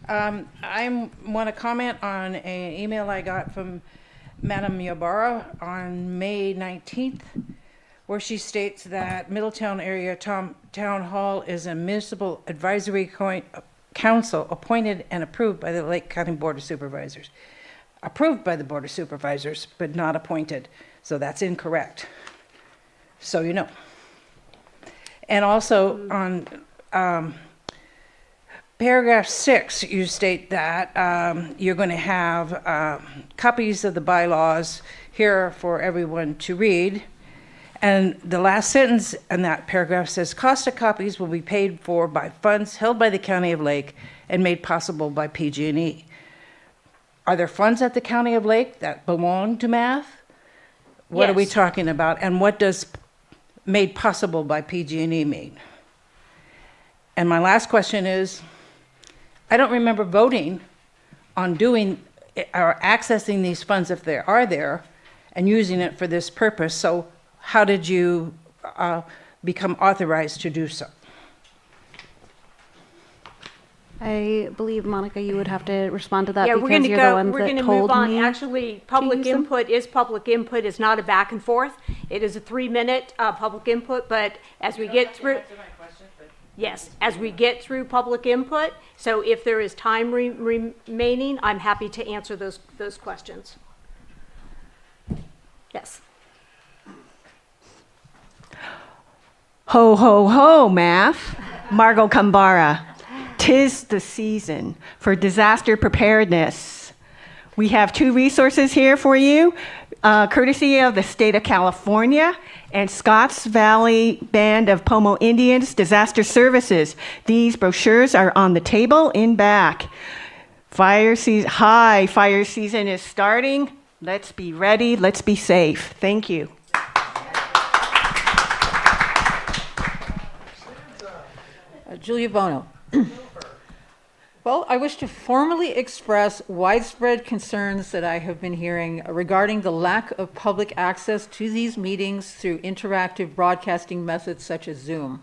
I want to comment on an email I got from Madam Ybarra on May 19th, where she states that Middletown Area Town Hall is a municipal advisory council appointed and approved by the Lake County Board of Supervisors. Approved by the Board of Supervisors, but not appointed. So that's incorrect. So you know. And also on paragraph 6, you state that you're going to have copies of the bylaws here for everyone to read. And the last sentence in that paragraph says, cost of copies will be paid for by funds held by the County of Lake and made possible by PG&E. Are there funds at the County of Lake that belong to M.A.T.H? What are we Yes. talking about? And what does made possible by PG&E mean? And my last question is, I don't remember voting on doing or accessing these funds if they are there and using it for this purpose. So how did you become authorized to do so? I believe, Monica, you would have to respond to that Yeah, because you're the ones we're that gonna told move on. me. Actually, public use them. input is public input. It's not a back and forth. It is a 3-minute public input, but as we get through. Yes, as we get through public input, so if there is time remaining, I'm happy to answer those questions. Yes. Ho, ho, ho, Math. Margot Kambara. 'Tis the season for disaster preparedness. We have 2 resources here for you, courtesy of the state of California and Scotts Valley Band of Pomo Indians Disaster Services. These brochures are on the table in back. Fire season is starting. Let's be ready. Let's be safe. Thank you. Julia Bono. Well, I wish to formally express widespread concerns that I have been hearing regarding the lack of public access to these meetings through interactive broadcasting methods such as Zoom.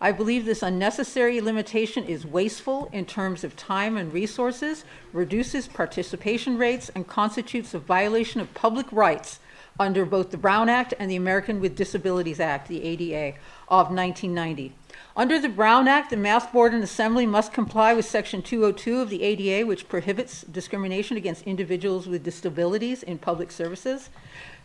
I believe this unnecessary limitation is wasteful in terms of time and resources, reduces participation rates, and constitutes a violation of public rights under both the Brown Act and the American with Disabilities Act, the ADA, of 1990. Under the Brown Act, the M.A.T.H Board and Assembly must comply with Section 202 of the ADA, which prohibits discrimination against individuals with disabilities in public services.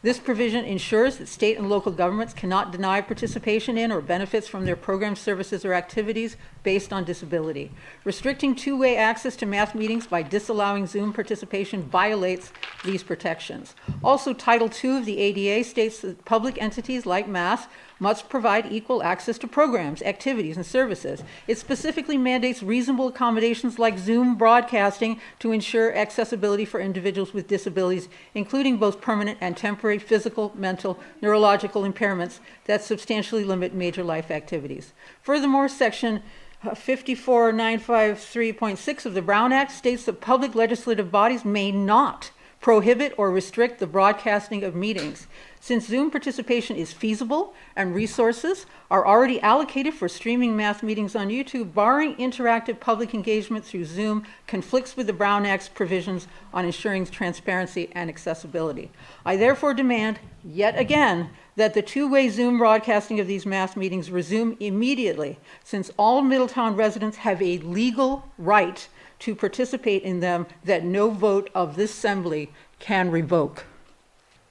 This provision ensures that state and local governments cannot deny participation in or benefits from their programs, services, or activities based on disability. Restricting two-way access to math meetings by disallowing Zoom participation violates these protections. Also, Title II of the ADA states that public entities like math must provide equal access to programs, activities, and services. It specifically mandates reasonable accommodations like Zoom broadcasting to ensure accessibility for individuals with disabilities, including both permanent and temporary physical, mental, neurological impairments that substantially limit major life activities. Furthermore, Section 54953.6 of the Brown Act states that public legislative bodies may not prohibit or restrict the broadcasting of meetings. Since Zoom participation is feasible and resources are already allocated for streaming math meetings on YouTube, barring interactive public engagement through Zoom conflicts with the Brown Act's provisions on ensuring transparency and accessibility. I therefore demand, yet again, that the two-way Zoom broadcasting of these math meetings resume immediately, since all Middletown residents have a legal right to participate in them that no vote of this assembly can revoke.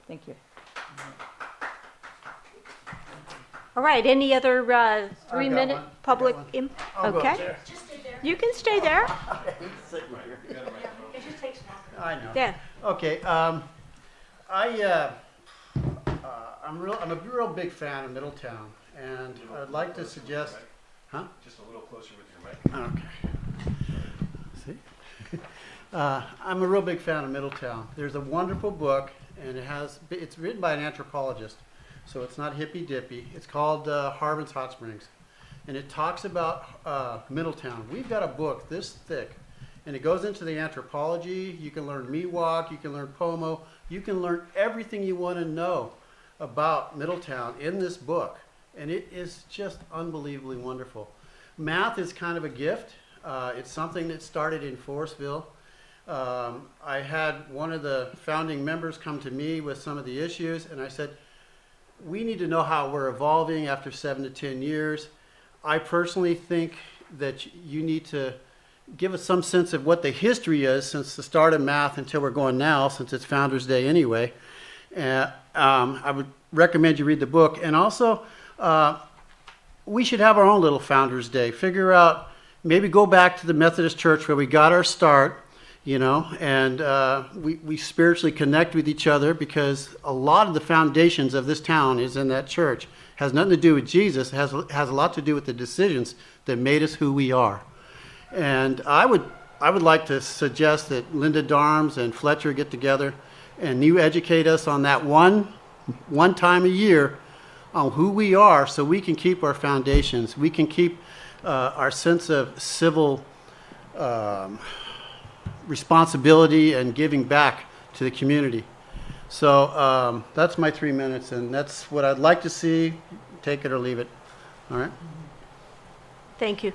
Thank you. All right, any other 3-minute one. public I'll input? go Okay. there. You can stay there. I know. Yeah. Okay. I'm a real big fan of Middletown, and I'd like to suggest. Huh? Just a little closer with your mic. Okay. See? I'm a real big fan of Middletown. There's a wonderful book, and it's written by an anthropologist, so it's not hippy dippy. It's called Harvin's Hot Springs, and it talks about Middletown. We've got a book this thick, and it goes into the anthropology. You can learn Miwok, you can learn Pomo, you can learn everything you want to know about Middletown in this book, and it is just unbelievably wonderful. Math is kind of a gift. It's something that started in Forestville. I had one of the founding members come to me with some of the issues, and I said, we need to know how we're evolving after 7 to 10 years. I personally think that you need to give us some sense of what the history is since the start of math until we're going now, since it's Founders Day anyway. I would recommend you read the book. And also, we should have our own little Founders Day. Figure out, maybe go back to the Methodist Church where we got our start, and we spiritually connect with each other, because a lot of the foundations of this town is in that church. Has nothing to do with Jesus. It has a lot to do with the decisions that made us who we are. And I would like to suggest that Linda Darms and Fletcher get together and you educate us on that one time a year on who we are, so we can keep our foundations. We can keep our sense of civil responsibility and giving back to the community. So that's my 3 minutes, and that's what I'd like to see. Take it or leave it. All right? Thank you.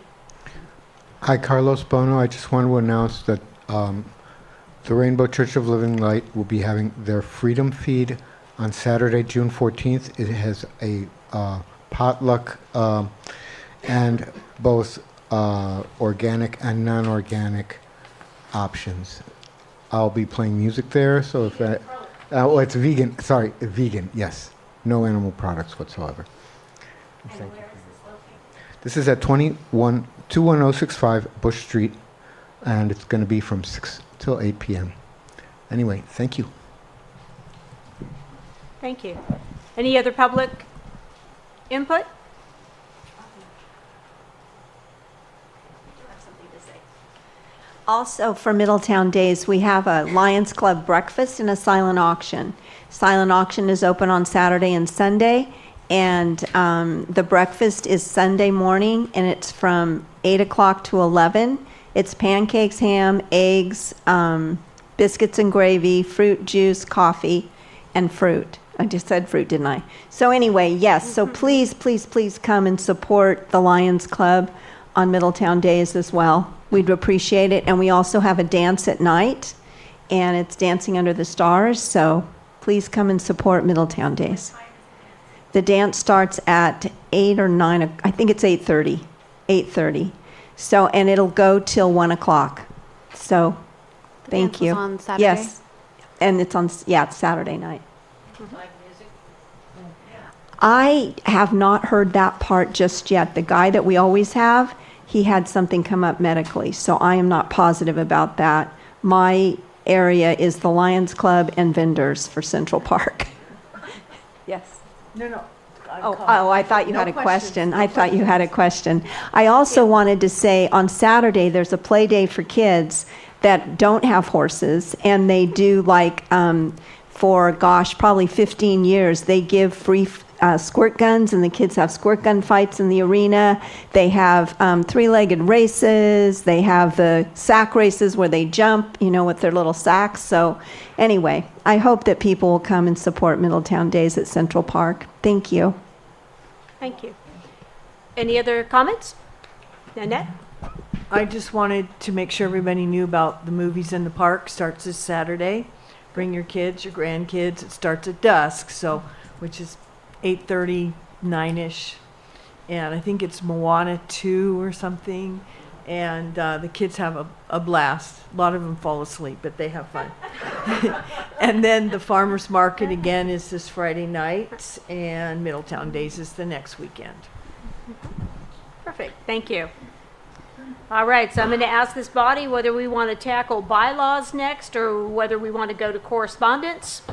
Hi, Carlos Bono. I just want to announce that the Rainbow Church of Living Light will be having their Freedom Feed on Saturday, June 14th. It has a potluck and both organic and non-organic options. I'll be playing music there, so if that... it's vegan. Sorry, vegan, yes. No animal products whatsoever. Thank you. This is at 21065 Bush Street, and it's going to be from 6 till 8 p.m. Anyway, thank you. Thank you. Any other public input? Also, for Middletown Days, we have a Lions Club breakfast and a silent auction. Silent auction is open on Saturday and Sunday, and the breakfast is Sunday morning, and it's from 8 o'clock to 11. It's pancakes, ham, eggs, biscuits and gravy, fruit juice, coffee, and fruit. I just said fruit, didn't I? So anyway, yes, so please, please, please come and support the Lions Club on Middletown Days as well. We'd appreciate it. And we also have a dance at night, and it's Dancing Under the Stars, so please come and support Middletown Days. The dance starts at 8 or 9, I think it's 8:30. 8:30. So, and it'll go till 1 o'clock. So, thank dance you. is on Saturday? Yes. And it's on, it's Saturday night. I have not heard that part just yet. The guy that we always have, he had something come up medically, so I am not positive about that. My area is the Lions Club and vendors for Central Park. Yes. No. Oh, I thought you had a question. I thought you had a question. I also wanted to say on Saturday, there's a play day for kids that don't have horses, and they do for, probably 15 years, they give free squirt guns, and the kids have squirt gun fights in the arena. They have three-legged races. They have the sack races where they jump, with their little sacks. So anyway, I hope that people will come and support Middletown Days at Central Park. Thank you. Thank you. Any other comments? Nanette? I just wanted to make sure everybody knew about the movies in the park. Starts this Saturday. Bring your kids, your grandkids. It starts at dusk, which is 8:30, 9-ish. And I think it's Moana 2 or something. And the kids have a blast. A lot of them fall asleep, but they have fun. And then the farmer's market again is this Friday night, and Middletown Days is the next weekend. Perfect. Thank you. All right, so I'm going to ask this body whether we want to tackle bylaws next or whether we want to go to correspondence.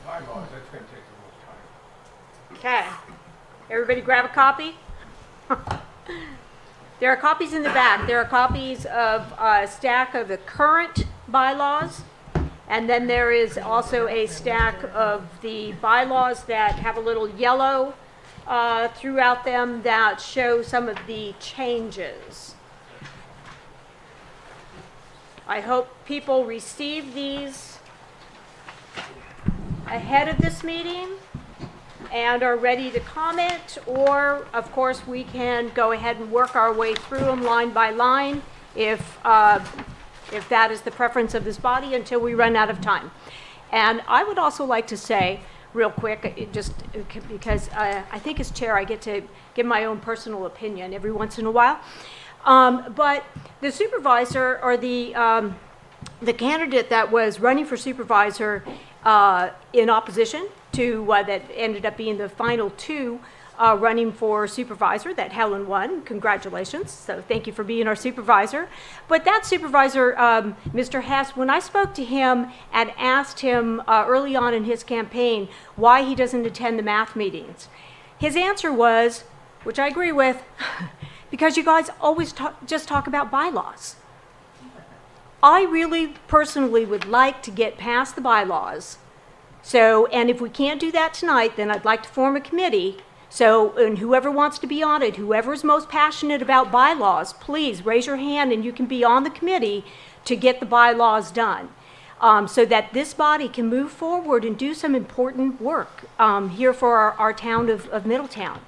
Bylaws, that's going to take the most Okay. time. Everybody grab a copy. There are copies in the back. There are copies of a stack of the current bylaws, and then there is also a stack of the bylaws that have a little yellow throughout them that show some of the changes. I hope people receive these ahead of this meeting and are ready to comment, or of course we can go ahead and work our way through them line by line if that is the preference of this body until we run out of time. And I would also like to say real quick, just because I think as chair I get to give my own personal opinion every once in a while, but the supervisor or the candidate that was running for supervisor in opposition to that ended up being the final two running for supervisor, that Helen won. Congratulations. So thank you for being our supervisor. But that supervisor, Mr. Hess, when I spoke to him and asked him early on in his campaign why he doesn't attend the math meetings, his answer was, which I agree with, because you guys always just talk about bylaws. I really personally would like to get past the bylaws. So, and if we can't do that tonight, then I'd like to form a committee. So, and whoever wants to be on it, whoever is most passionate about bylaws, please raise your hand and you can be on the committee to get the bylaws done. So that this body can move forward and do some important work here for our town of Middletown.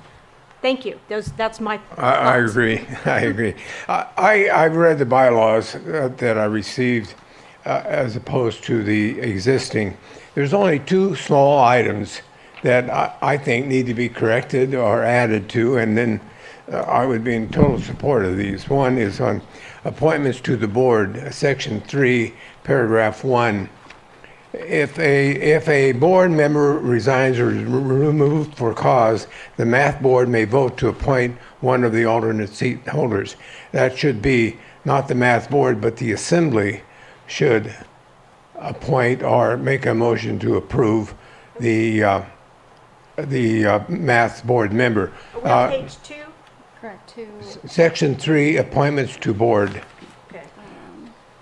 Thank you. That's my thoughts. I agree. I agree. I've read the bylaws that I received as opposed to the existing. There's only two small items that I think need to be corrected or added to, and then I would be in total support of these. One is on appointments to the board, section 3, paragraph 1. If a board member resigns or is removed for cause, the math board may vote to appoint one of the alternate seat holders. That should be not the math board, but the assembly should appoint or make a motion to approve the math board member. Are we on page 2? Correct, 2. Section 3, appointments to board. Okay.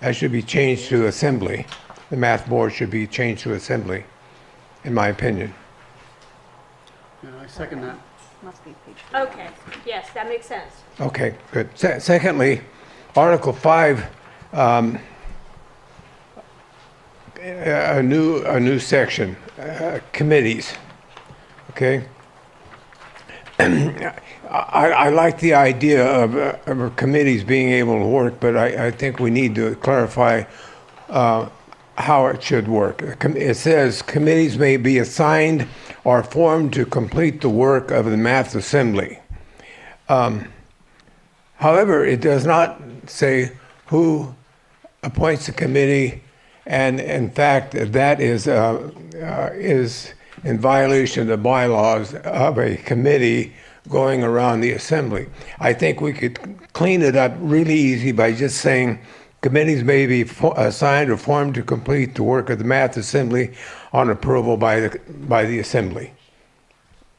That should be changed to assembly. The math board should be changed to assembly, in my opinion. Yeah, I second that. Must be page 4. Okay. Yes, that makes sense. Okay, good. Secondly, Article 5, a new section, committees. Okay. I like the idea of committees being able to work, but I think we need to clarify how it should work. It says committees may be assigned or formed to complete the work of the math assembly. However, it does not say who appoints the committee And in fact, that is in violation of the bylaws of a committee going around the assembly. I think we could clean it up really easy by just saying committees may be assigned or formed to complete the work of the M.A.T.H assembly on approval by the assembly.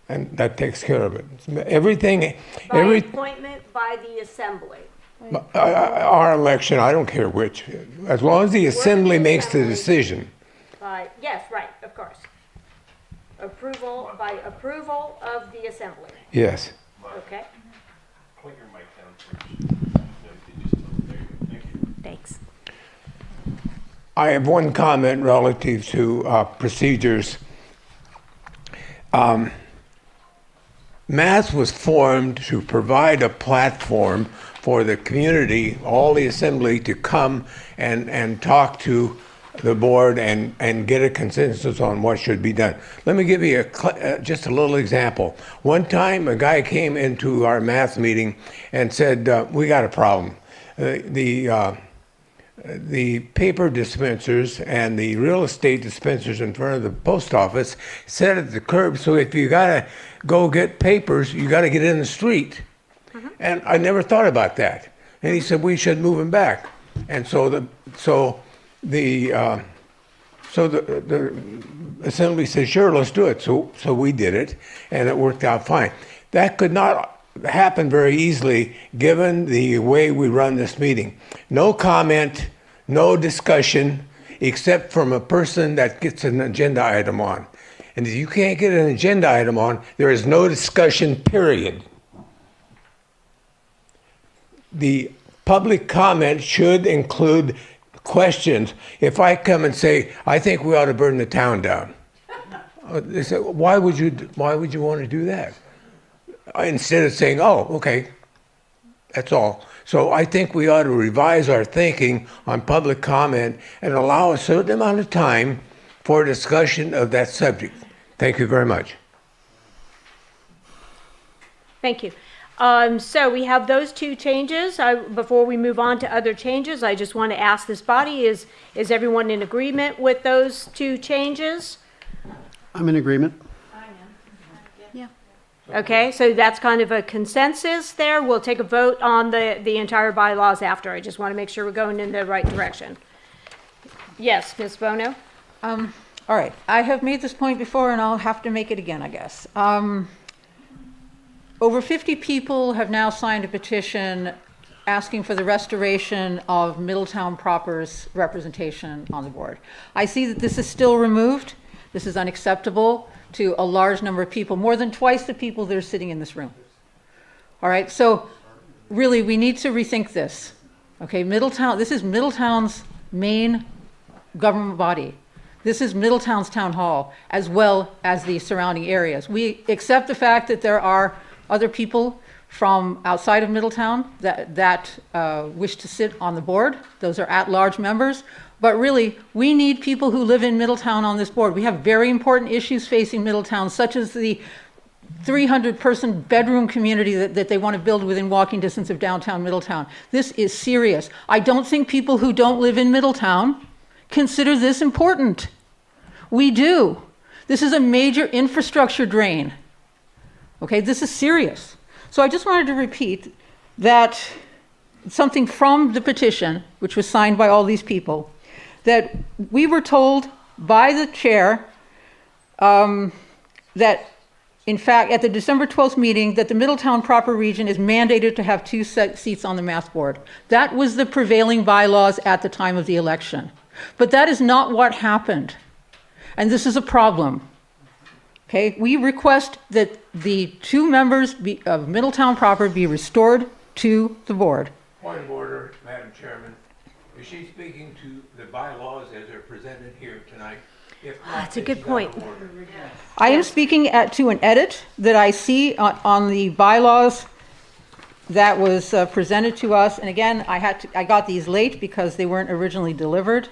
And that takes care of it. Everything, By appointment by the assembly. our election, I don't care which, as long as the assembly makes the decision. Yes, right, of course. Approval, by approval of the assembly. Yes. Okay. Point your mic down first. Thanks. I have one comment relative to procedures. M.A.T.H was formed to provide a platform for the community, all the assembly, to come and talk to the board and get a consensus on what should be done. Let me give you just a little example. One time a guy came into our M.A.T.H meeting and said, we got a problem. The paper dispensers and the real estate dispensers in front of the post office set at the curb, so if you gotta go get papers, you gotta get in the street. And I never thought about that. And he said we should move them back. And so the assembly said, sure, let's do it. So we did it, and it worked out fine. That could not happen very easily given the way we run this meeting. No comment, no discussion, except from a person that gets an agenda item on. And if you can't get an agenda item on, there is no discussion, period. The public comment should include questions. If I come and say, I think we ought to burn the town down, they say, why would you want to do that? Instead of saying, oh, okay, that's all. So I think we ought to revise our thinking on public comment and allow a certain amount of time for discussion of that subject. Thank you very much. Thank you. So we have those two changes. Before we move on to other changes, I just want to ask this body, is everyone in agreement with those two changes? I'm in agreement. Okay, so that's kind of a consensus there. We'll take a vote on the entire bylaws after. I just want to make sure we're going in the right direction. Yes, Ms. Bono? All right, I have made this point before and I'll have to make it again, I guess. Over 50 people have now signed a petition asking for the restoration of Middletown proper's representation on the board. I see that this is still removed. This is unacceptable to a large number of people, more than twice the people that are sitting in this room. All right, so really we need to rethink this. Okay, Middletown, this is Middletown's main government body. This is Middletown's town hall, as well as the surrounding areas. We accept the fact that there are other people from outside of Middletown that wish to sit on the board. Those are at-large members. But really, we need people who live in Middletown on this board. We have very important issues facing Middletown, such as the 300-person bedroom community that they want to build within walking distance of downtown Middletown. This is serious. I don't think people who don't live in Middletown consider this important. We do. This is a major infrastructure drain. Okay, this is serious. So I just wanted to repeat that something from the petition, which was signed by all these people, that we were told by the chair that, in fact, at the December 12th meeting, that the Middletown proper region is mandated to have 2 seats on the M.A.T.H board. That was the prevailing bylaws at the time of the election. But that is not what happened. And this is a problem. Okay, we request that the 2 members of Middletown proper be restored to the board. Point of order, Madam Chairman. Is she speaking to the bylaws as they're presented here tonight? If not, That's a good point. I am speaking to an edit that I see on the bylaws that was presented to us. And again, I got these late because they weren't originally delivered.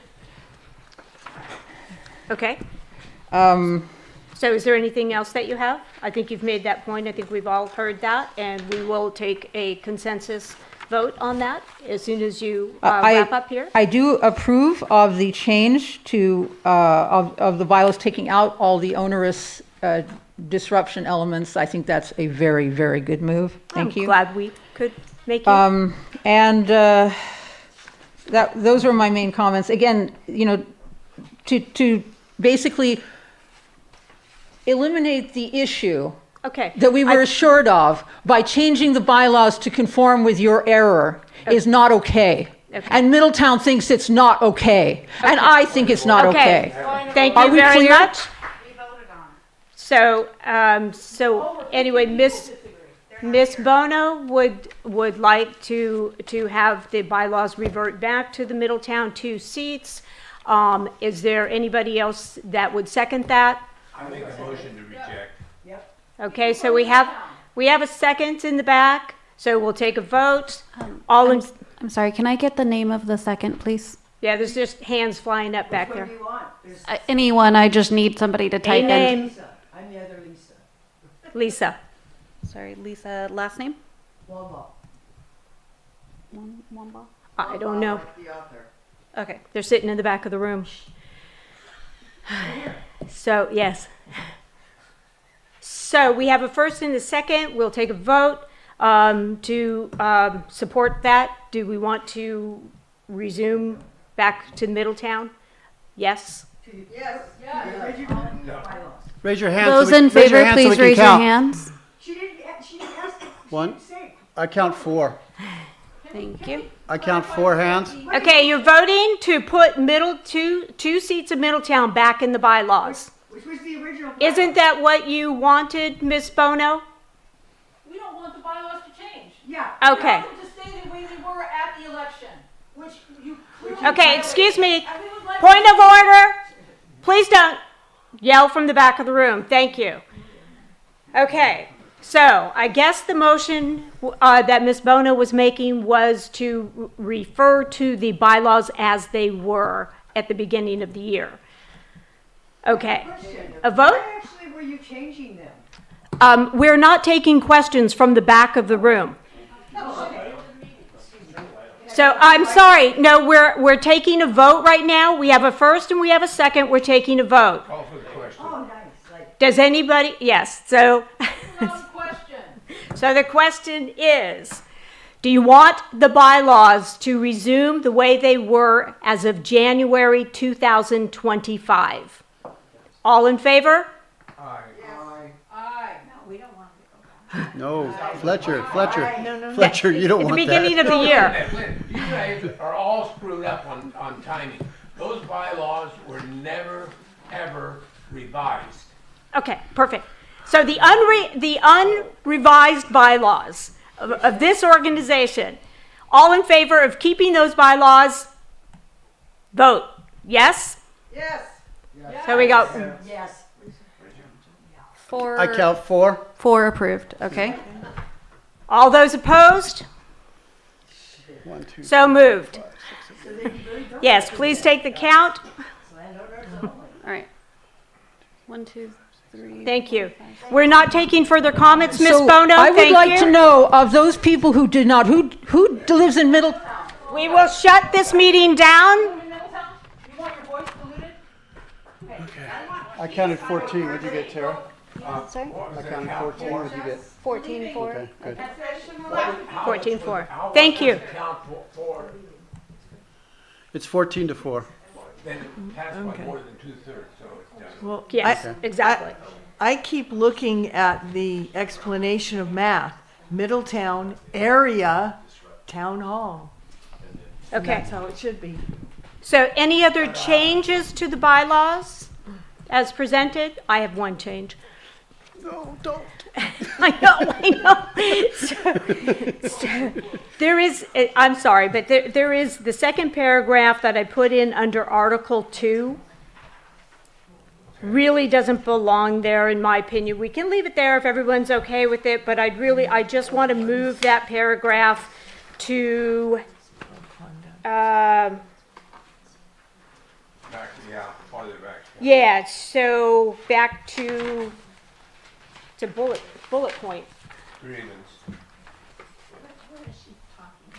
Okay. So is there anything else that you have? I think you've made that point. I think we've all heard that, and we will take a consensus vote on that as soon as you I- wrap up here? I do approve of the change to, of the bylaws taking out all the onerous disruption elements. I think that's a very, very good move. Thank you. I'm glad we could make it. And those were my main comments. Again, you know, to basically eliminate the issue Okay. that we were assured of by changing the bylaws to conform with your error is not okay. And Middletown thinks it's not okay. And I think it's not okay. Thank Are you we very clear? much. So, anyway, Miss Bono would like to have the bylaws revert back to the Middletown 2 seats. Is there anybody else that would second that? I make a motion to reject. Okay, so we have a second in the back, so we'll take a vote. All in, I'm sorry, can I get the name of the second, please? yeah, there's just hands flying up back there. Anyone, I just need somebody to type A in. name. I'm the other Lisa. Lisa. Sorry, Lisa, last name? Wamba. Wamba? I don't know. The author. Okay. They're sitting in the back of the room. So, yes. So we have a first and a second. We'll take a vote to support that. Do we want to resume back to Middletown? Yes? Yes. Raise your hand. Those so we, in raise your favor, hand so please we can raise your count. hands. She didn't ask. She One. didn't say. I count 4. Thank you. I count 4 hands. Okay, you're voting to put two seats of Middletown back in the bylaws. Which was the original. Isn't that what you wanted, Miss Bono? We don't want the bylaws to change. Yeah. Okay. We want them to stay the way they were at the election, which you clearly. Okay, excuse me. And we would like Point of order. Please don't yell from the back of the room. Thank you. Okay, so I guess the motion that Ms. Bono was making was to refer to the bylaws as they were at the beginning of the year. Okay, a vote? Why actually were you changing them? We're not taking questions from the back of the room. So I'm sorry. No, we're taking a vote right now. We have a first and we have a second. We're taking a vote. Call for the question. Oh, nice. Like, Does anybody? Yes. So, so the question is, do you want the bylaws to resume the way they were as of January 2025? All in favor? No, Fletcher, No. Fletcher, you don't At the want beginning that. of the year. You guys are all screwed up on timing. Those bylaws were never, ever revised. Okay, perfect. So the unrevised bylaws of this organization, all in favor of keeping those bylaws, vote yes? yes. So we go, Yes. Four. I count 4. 4 approved. Okay. all those opposed? 1, 2, So moved. Yes, please take the count. All right. 1, 2, 3. Thank you. We're not taking further comments, Ms. So Bono. I would Thank like you. to know of those people who did not, who lives in Middletown? We will shut this meeting down. I counted 14. What'd you get, Tara? Sorry? I counted 14. What'd you get? 14, 4. Okay, good. 14-4. Thank you. Count 4, It's 14 to 4. then it passed by more than 2/3, so it's done. Well, Yes, exactly. I keep looking at the explanation of math. Middletown area town hall. And Okay. that's how it should be. So any other changes to the bylaws as presented? I have one change. No, don't. I know. So there is, I'm sorry, but there is the second paragraph that I put in under Article 2 really doesn't belong there, in my opinion. We can leave it there if everyone's okay with it, but I just want to move that paragraph to, Back, yeah, farther back. yeah, so back to bullet point. Grievance.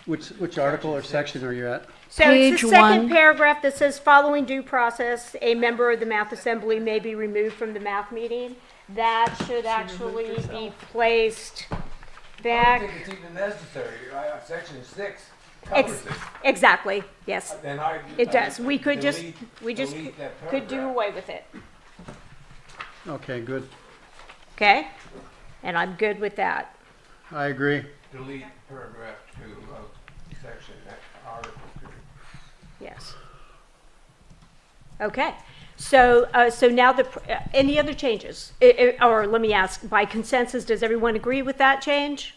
Which article or section are you at? So it's Page the second one. paragraph that says, following due process, a member of the math assembly may be removed from the math meeting. That should actually be placed back. it's even necessary. Section 6 Exactly, yes. Then It does. We could just delete that could do paragraph. away with it. Okay, good. Okay? And I'm good with that. I agree. Delete paragraph 2 of section article 2. Yes. Okay. So, so now any other changes? Or let me ask, by consensus, does everyone agree with that change?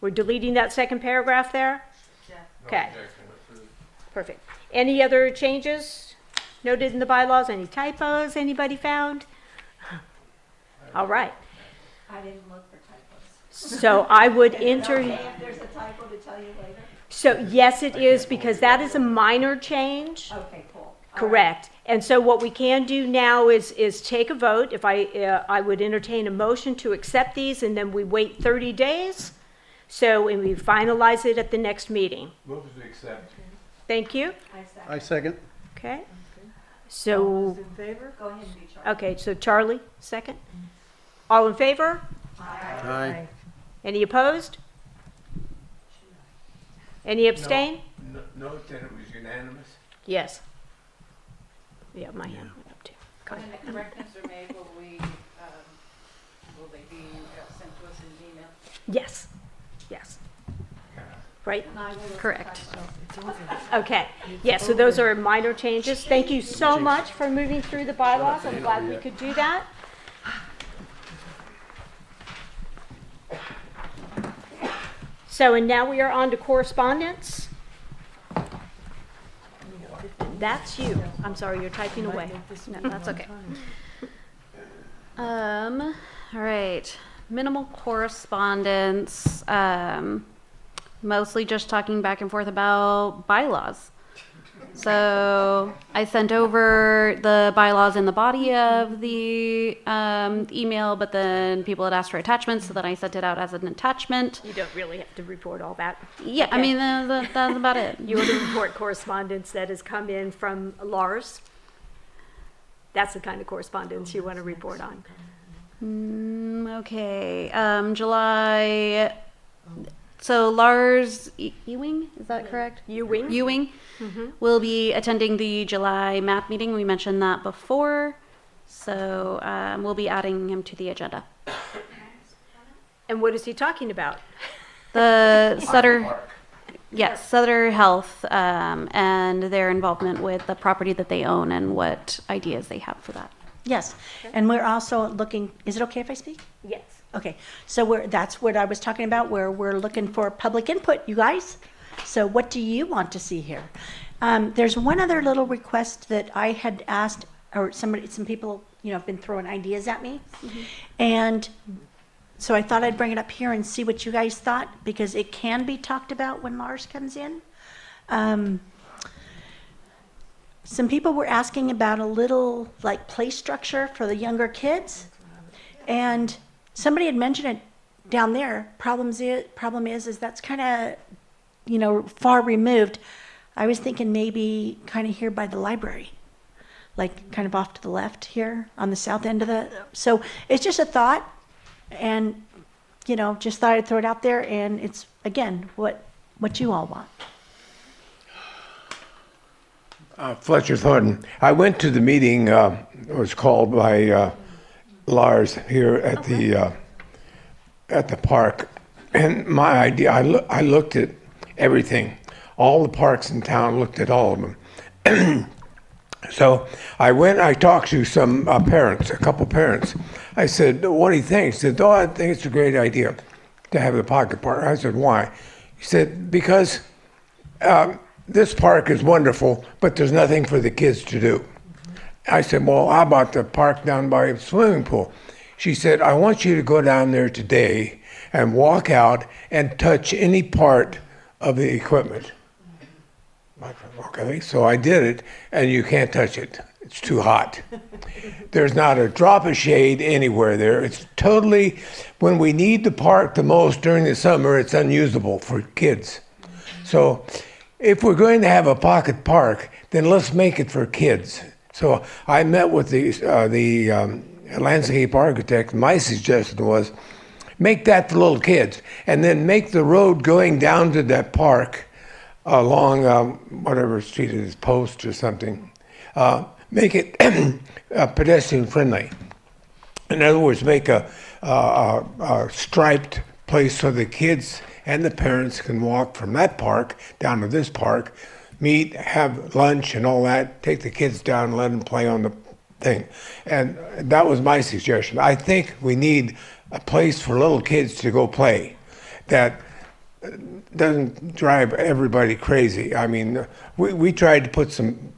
We're deleting that second paragraph there? Yeah. Okay. Perfect. Any other changes noted in the bylaws? Any typos anybody found? All right. I didn't look for typos. So I would enter. Okay, if there's a typo to tell you later? So yes, it is, because that is a minor change. Okay, cool. Correct. And so what we can do now is take a vote. If I would entertain a motion to accept these, and then we wait 30 days. So, and we finalize it at the next meeting. Move to accept. Thank you. I second. Okay. All So, those in favor? Go ahead and be Charlie. okay, so Charlie, second. All in favor? Aye. Any opposed? Any abstain? Note that it was unanimous. Yes. Yeah, my hand went up too. When the corrections are made, will they be sent to us in an email? Yes. Yes. Right? Correct. Okay. Yeah, so those are minor changes. Thank you so much for moving through the bylaws. I'm glad we could do that. So, and now we are on to correspondence. That's you. I'm sorry, you're typing away. No, that's okay. All right. Minimal correspondence. Mostly just talking back and forth about bylaws. So I sent over the bylaws in the body of the email, but then people had asked for attachments, so then I sent it out as an attachment. You don't really have to report all that. Yeah, I Okay. mean, that's about it. You want to report correspondence that has come in from Lars? That's the kind of correspondence you want to report on. Okay. July. So Lars Ewing, is that correct? Ewing. Ewing will be attending the July MAP meeting. We mentioned that before. So we'll be adding him to the agenda. And what is he talking about? The Sutter, yes, Sutter Health and their involvement with the property that they own and what ideas they have for that. Yes, and we're also looking, is it okay if I speak? Yes. Okay, so that's what I was talking about, where we're looking for public input, you guys. So what do you want to see here? There's one other little request that I had asked, or some people, have been throwing ideas at me. And so I thought I'd bring it up here and see what you guys thought, because it can be talked about when Lars comes in. Some people were asking about a little play structure for the younger kids. And somebody had mentioned it down there. Problem is that's kind of, far removed. I was thinking maybe kind of here by the library, kind of off to the left here on the south end of so it's just a thought, and, just thought I'd throw it out there, and it's, again, what you all want. Fletcher Thornton. I went to the meeting, it was called by Lars here at the park, and my idea, I looked at everything, all the parks in town, looked at all of them. So I talked to some parents, a couple parents. I said, what do you think? He said, I think it's a great idea to have a pocket park. I said, why? He said, because this park is wonderful, but there's nothing for the kids to do. I said, well, how about the park down by the swimming pool? She said, I want you to go down there today and walk out and touch any part of the equipment. Okay, so I did it, and you can't touch it. It's too hot. There's not a drop of shade anywhere there. It's totally, when we need the park the most during the summer, it's unusable for kids. So if we're going to have a pocket park, then let's make it for kids. So I met with the landscape architect. My suggestion was make that for little kids, and then make the road going down to that park along whatever street it is, Post or something. Make it pedestrian friendly. In other words, make a striped place so the kids and the parents can walk from that park down to this park, meet, have lunch and all that, take the kids down and let them play on the thing. And that was my suggestion. I think we need a place for little kids to go play that doesn't drive everybody crazy. I mean, we tried to put some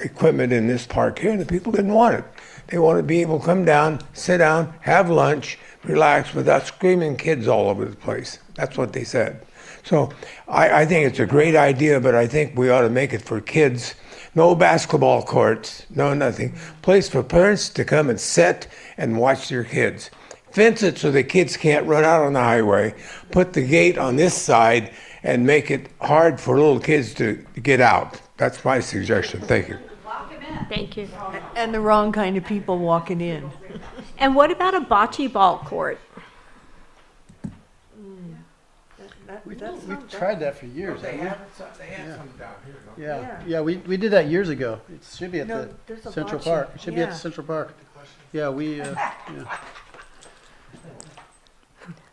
equipment in this park here and the people didn't want it. They want to be able to come down, sit down, have lunch, relax without screaming kids all over the place. That's what they said. So I think it's a great idea, but I think we ought to make it for kids. No basketball courts, no nothing. Place for parents to come and sit and watch their kids. Fence it so the kids can't run out on the highway. Put the gate on this side and make it hard for little kids to get out. That's my suggestion. Thank you. Thank you. And the wrong kind of people walking in. And what about a bocce ball court? We've tried that for years. They haven't have some down here. Yeah, we did that years ago. It should be at No, the there's a Central bocce. Park. It should be at Yeah. the Central Park. Yeah, yeah.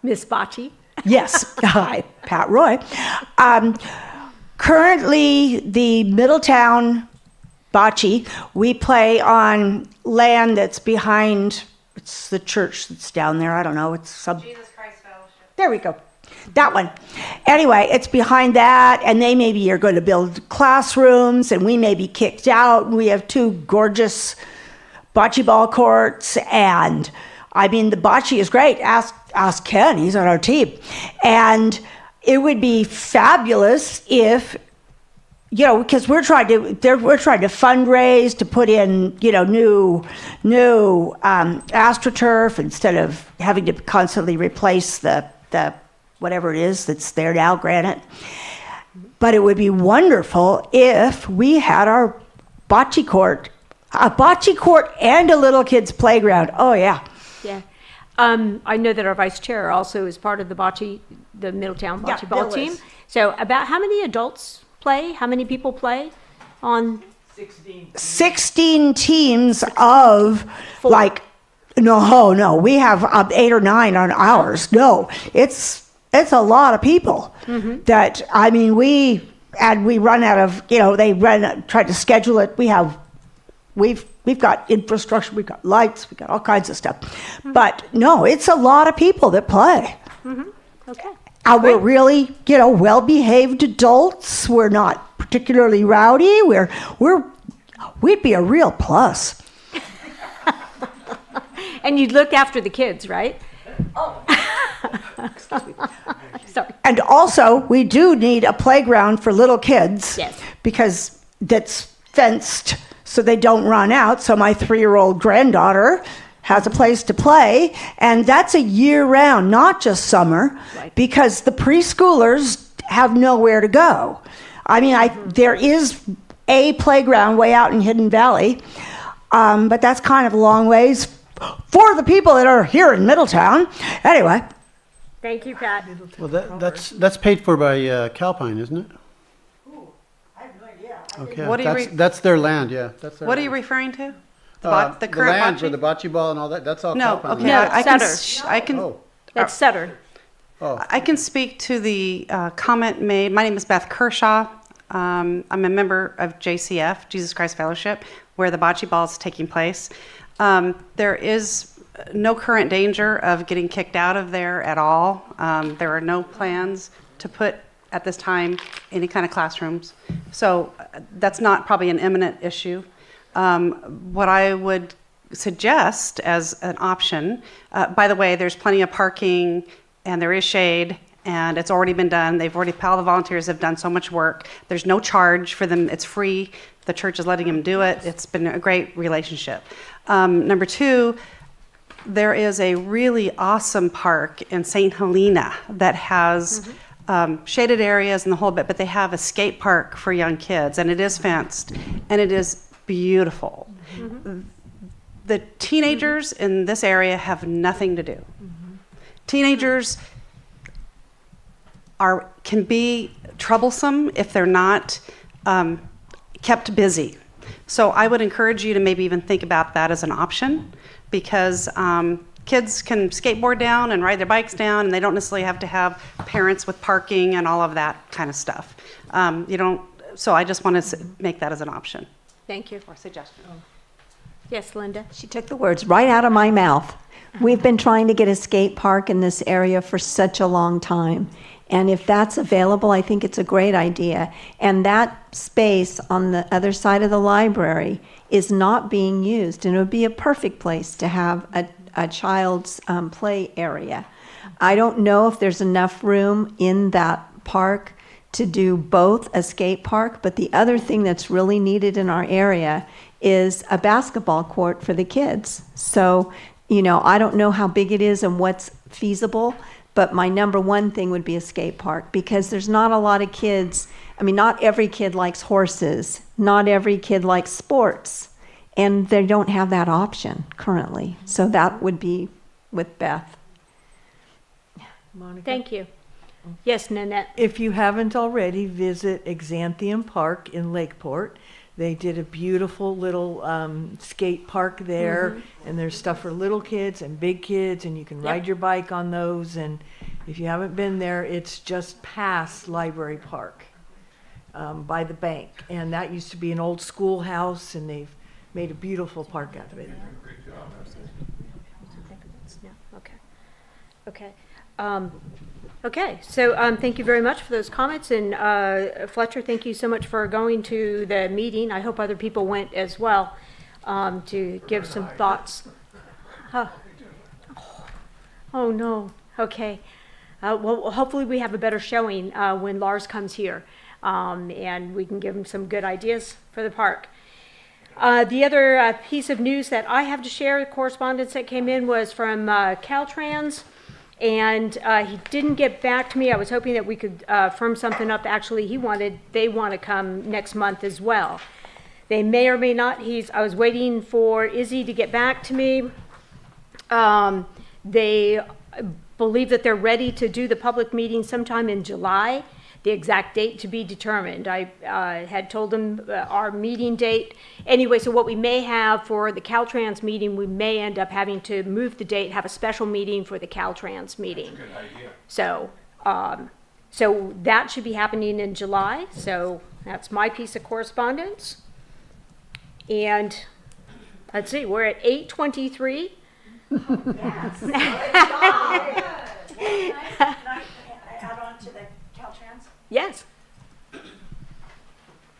Miss Bocce? Yes. Hi, Pat Roy. Currently, the Middletown bocce, we play on land that's behind, it's the church that's down there. I don't know. It's some. Jesus Christ Fellowship. There we go. That one. Anyway, it's behind that, and they maybe are going to build classrooms, and we may be kicked out. We have 2 gorgeous bocce ball courts, and I mean, the bocce is great. Ask Ken, he's on our team. And it would be fabulous if, because we're trying to fundraise to put in, new AstroTurf instead of having to constantly replace the whatever it is that's there now, granite. But it would be wonderful if we had our bocce court, and a little kids playground. Oh yeah. Yeah. I know that our vice chair also is part of the Middletown bocce ball Bill team. is. So about how many adults play? How many people play on? 16 teams of 4. No, we have 8 or 9 on ours. No, it's a lot of people that, I mean, we run out of, try to schedule it. We've got infrastructure, we've got lights, we've got all kinds of stuff. But no, it's a lot of people that play. Okay. We're really, well-behaved adults. We're not particularly rowdy. We'd be a real plus. And you'd look after the kids, right? Excuse me. Sorry. And also, we do need a playground for little kids. Yes. Because that's fenced so they don't run out. So my 3-year-old granddaughter has a place to play, and that's a year-round, not just summer, because the preschoolers have nowhere to go. I mean, there is a playground way out in Hidden Valley, but that's kind of a long ways for the people that are here in Middletown. Anyway. Thank you, Pat. Well, that's paid for by Calpine, isn't it? I have no idea. Okay, What are you that's their land, yeah. That's their What are you land. referring to? The current land bocce? for the bocce ball and all that, that's all No, Calpine. okay, No, I can, Sutter. I can, Oh, That's Sutter. I can speak to the comment made. My name is Beth Kershaw. I'm a member of JCF, Jesus Christ Fellowship, where the bocce ball is taking place. There is no current danger of getting kicked out of there at all. There are no plans to put, at this time, any kind of classrooms. So that's not probably an imminent issue. What I would suggest as an option, by the way, there's plenty of parking and there is shade and it's already been done. All the volunteers have done so much work. There's no charge for them. It's free. The church is letting them do it. It's been a great relationship. Number 2, there is a really awesome park in St. Helena that has shaded areas and the whole bit, but they have a skate park for young kids, and it is fenced, and it is beautiful. The teenagers in this area have nothing to do. Teenagers can be troublesome if they're not kept busy. So I would encourage you to maybe even think about that as an option, because kids can skateboard down and ride their bikes down, and they don't necessarily have to have parents with parking and all of that kind of stuff. So I just want to make that as an option. Thank you. Or suggestion. Yes, Linda? She took the words right out of my mouth. We've been trying to get a skate park in this area for such a long time. And if that's available, I think it's a great idea. And that space on the other side of the library is not being used, and it would be a perfect place to have a child's play area. I don't know if there's enough room in that park to do both a skate park, but the other thing that's really needed in our area is a basketball court for the kids. So, I don't know how big it is and what's feasible, but my number one thing would be a skate park, because there's not a lot of kids. I mean, not every kid likes horses. Not every kid likes sports. And they don't have that option currently. So that would be with Beth. Monica? Thank you. Yes, Nanette? If you haven't already, visit Exanthium Park in Lakeport. They did a beautiful little skate park there, and there's stuff for little kids and big kids, and you can ride your bike on those. And if you haven't been there, it's just past Library Park by the bank. And that used to be an old schoolhouse, and they've made a beautiful park out of it. Okay, so thank you very much for those comments, and Fletcher, thank you so much for going to the meeting. I hope other people went as well to give some thoughts. Oh no, okay. Well, hopefully we have a better showing when Lars comes here, and we can give him some good ideas for the park. The other piece of news that I have to share, the correspondence that came in, was from Caltrans. And he didn't get back to me. I was hoping that we could firm something up. Actually, they want to come next month as well. They may or may not. I was waiting for Izzy to get back to me. They believe that they're ready to do the public meeting sometime in July. The exact date to be determined. I had told them our meeting date. Anyway, so what we may have for the Caltrans meeting, we may end up having to move the date, have a special meeting for the Caltrans meeting. That's a good idea. So that should be happening in July. So that's my piece of correspondence. And let's see, we're at 8:23. Yes. Can I add on to the Caltrans? Yes.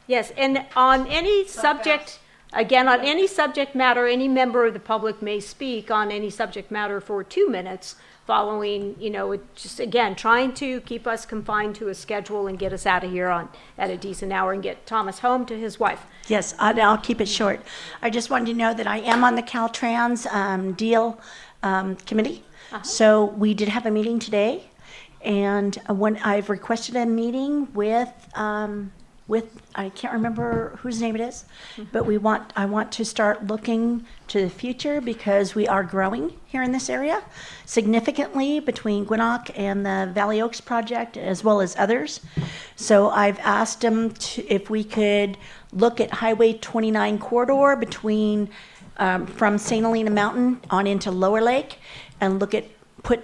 Yes, and on any subject, again, on any subject matter, any member of the public may speak on any subject matter for 2 minutes following, just again, trying to keep us confined to a schedule and get us out of here at a decent hour and get Thomas home to his wife. Yes, I'll keep it short. I just wanted to know that I am on the Caltrans deal committee. So we did have a meeting today. And when I've requested a meeting with I can't remember whose name it is, but I want to start looking to the future, because we are growing here in this area significantly between Gwinnett and the Valley Oaks project, as well as others. So I've asked them if we could look at Highway 29 corridor between from St. Helena Mountain on into Lower Lake, and look at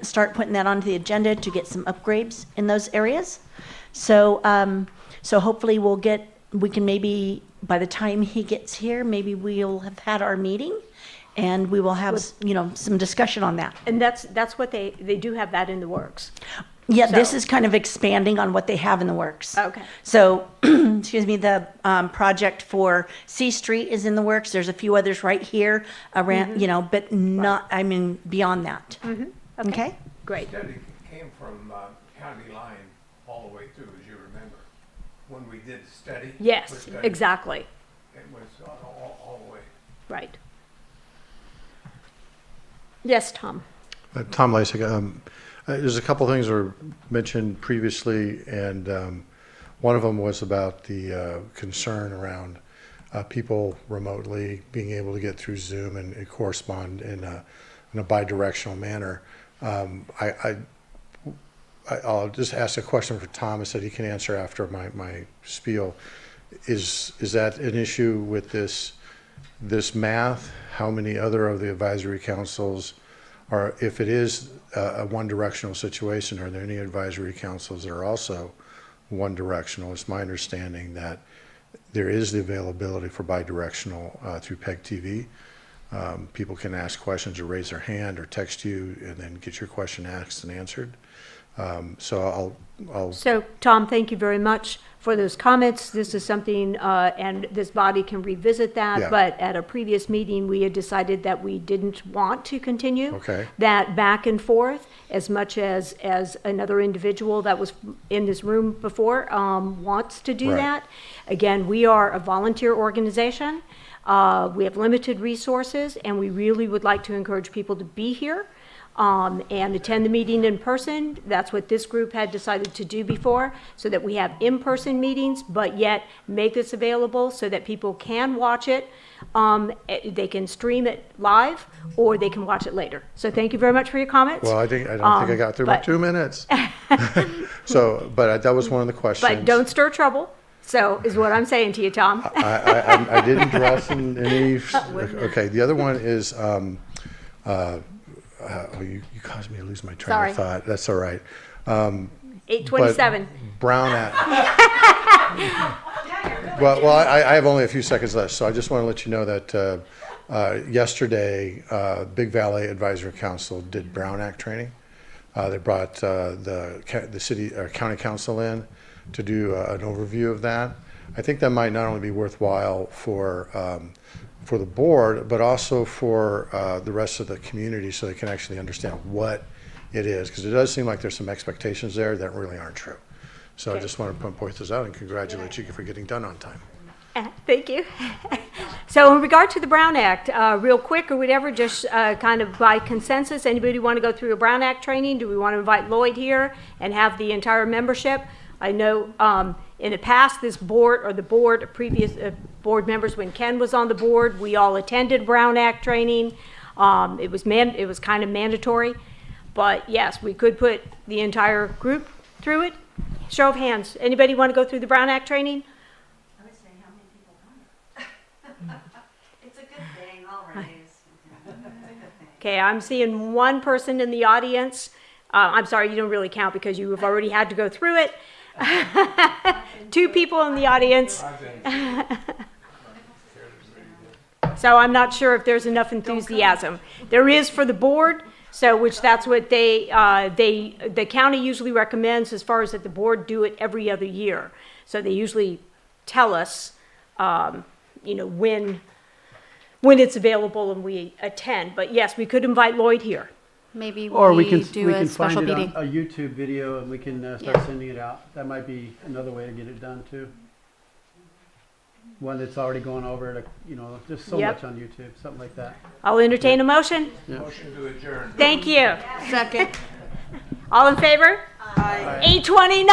start putting that onto the agenda to get some upgrades in those areas. So hopefully we can maybe, by the time he gets here, maybe we'll have had our meeting, and we will have, some discussion on that. And that's what they do have that in the works. Yeah, this is kind of expanding on what they have in the works. Okay. So, excuse me, the project for C Street is in the works. There's a few others right here around, but not, beyond that. Mm-hmm. Okay. Great. Study came from county line all the way through, as you remember, when we did the study. Yes, exactly. It was all the way. Right. Yes, Tom. Tom Lasik. There's a couple things that were mentioned previously, and one of them was about the concern around people remotely being able to get through Zoom and correspond in a bi-directional manner. I'll just ask a question for Thomas that he can answer after my spiel. Is that an issue with this math? How many other of the advisory councils are, if it is a one-directional situation, are there any advisory councils that are also one-directional? It's my understanding that there is the availability for bi-directional through PEG TV. People can ask questions or raise their hand or text you and then get your question asked and answered. So Tom, thank you very much for those comments. This is something, and this body can revisit that, Yeah. but at a previous meeting, we had decided that we didn't want to continue Okay. that back and forth as much as another individual that was in this room before wants to do Right. that. Again, we are a volunteer organization. We have limited resources, and we really would like to encourage people to be here and attend the meeting in person. That's what this group had decided to do before, so that we have in-person meetings, but yet make this available so that people can watch it. They can stream it live, or they can watch it later. So thank you very much for your comments. Well, I don't think I got through my 2 minutes. So, but that was one of the questions. But don't stir trouble. So is what I'm saying to you, Tom. I didn't dress in any. Okay, the other one is. You caused me to lose my train Sorry. of thought. That's all right. 8:27. Brown Act. well, I have only a few seconds left, so I just want to let you know that yesterday, Big Valley Advisory Council did Brown Act training. They brought the city or county council in to do an overview of that. I think that might not only be worthwhile for the board, but also for the rest of the community, so they can actually understand what it is, because it does seem like there's some expectations there that really aren't true. So I just want to point those out and congratulate you for getting done on time. Thank you. So in regard to the Brown Act, real quick or whatever, just kind of by consensus, anybody want to go through a Brown Act training? Do we want to invite Lloyd here and have the entire membership? I know in the past, this board or the board, previous board members, when Ken was on the board, we all attended Brown Act training. It was kind of mandatory, but yes, we could put the entire group through it. Show of hands. Anybody want to go through the Brown Act training? I would say how many people want it. It's a good thing, already. It's a good thing. Okay, I'm seeing one person in the audience. I'm sorry, you don't really count because you have already had to go through it. 2 people in the audience. So I'm not sure if there's enough enthusiasm. There is for the board, so which that's what the county usually recommends as far as that the board do it every other year. So they usually tell us, when it's available and we attend. But yes, we could invite Lloyd here. Maybe Or we can do a special find it meeting. on a YouTube video and we can start sending it out. That might be another way to get it done too. One that's already going over it, there's so Yep. much on YouTube, something like that. I'll entertain a motion. Yeah. Motion to adjourn. Thank you. Second. All in favor? Aye. 8:29.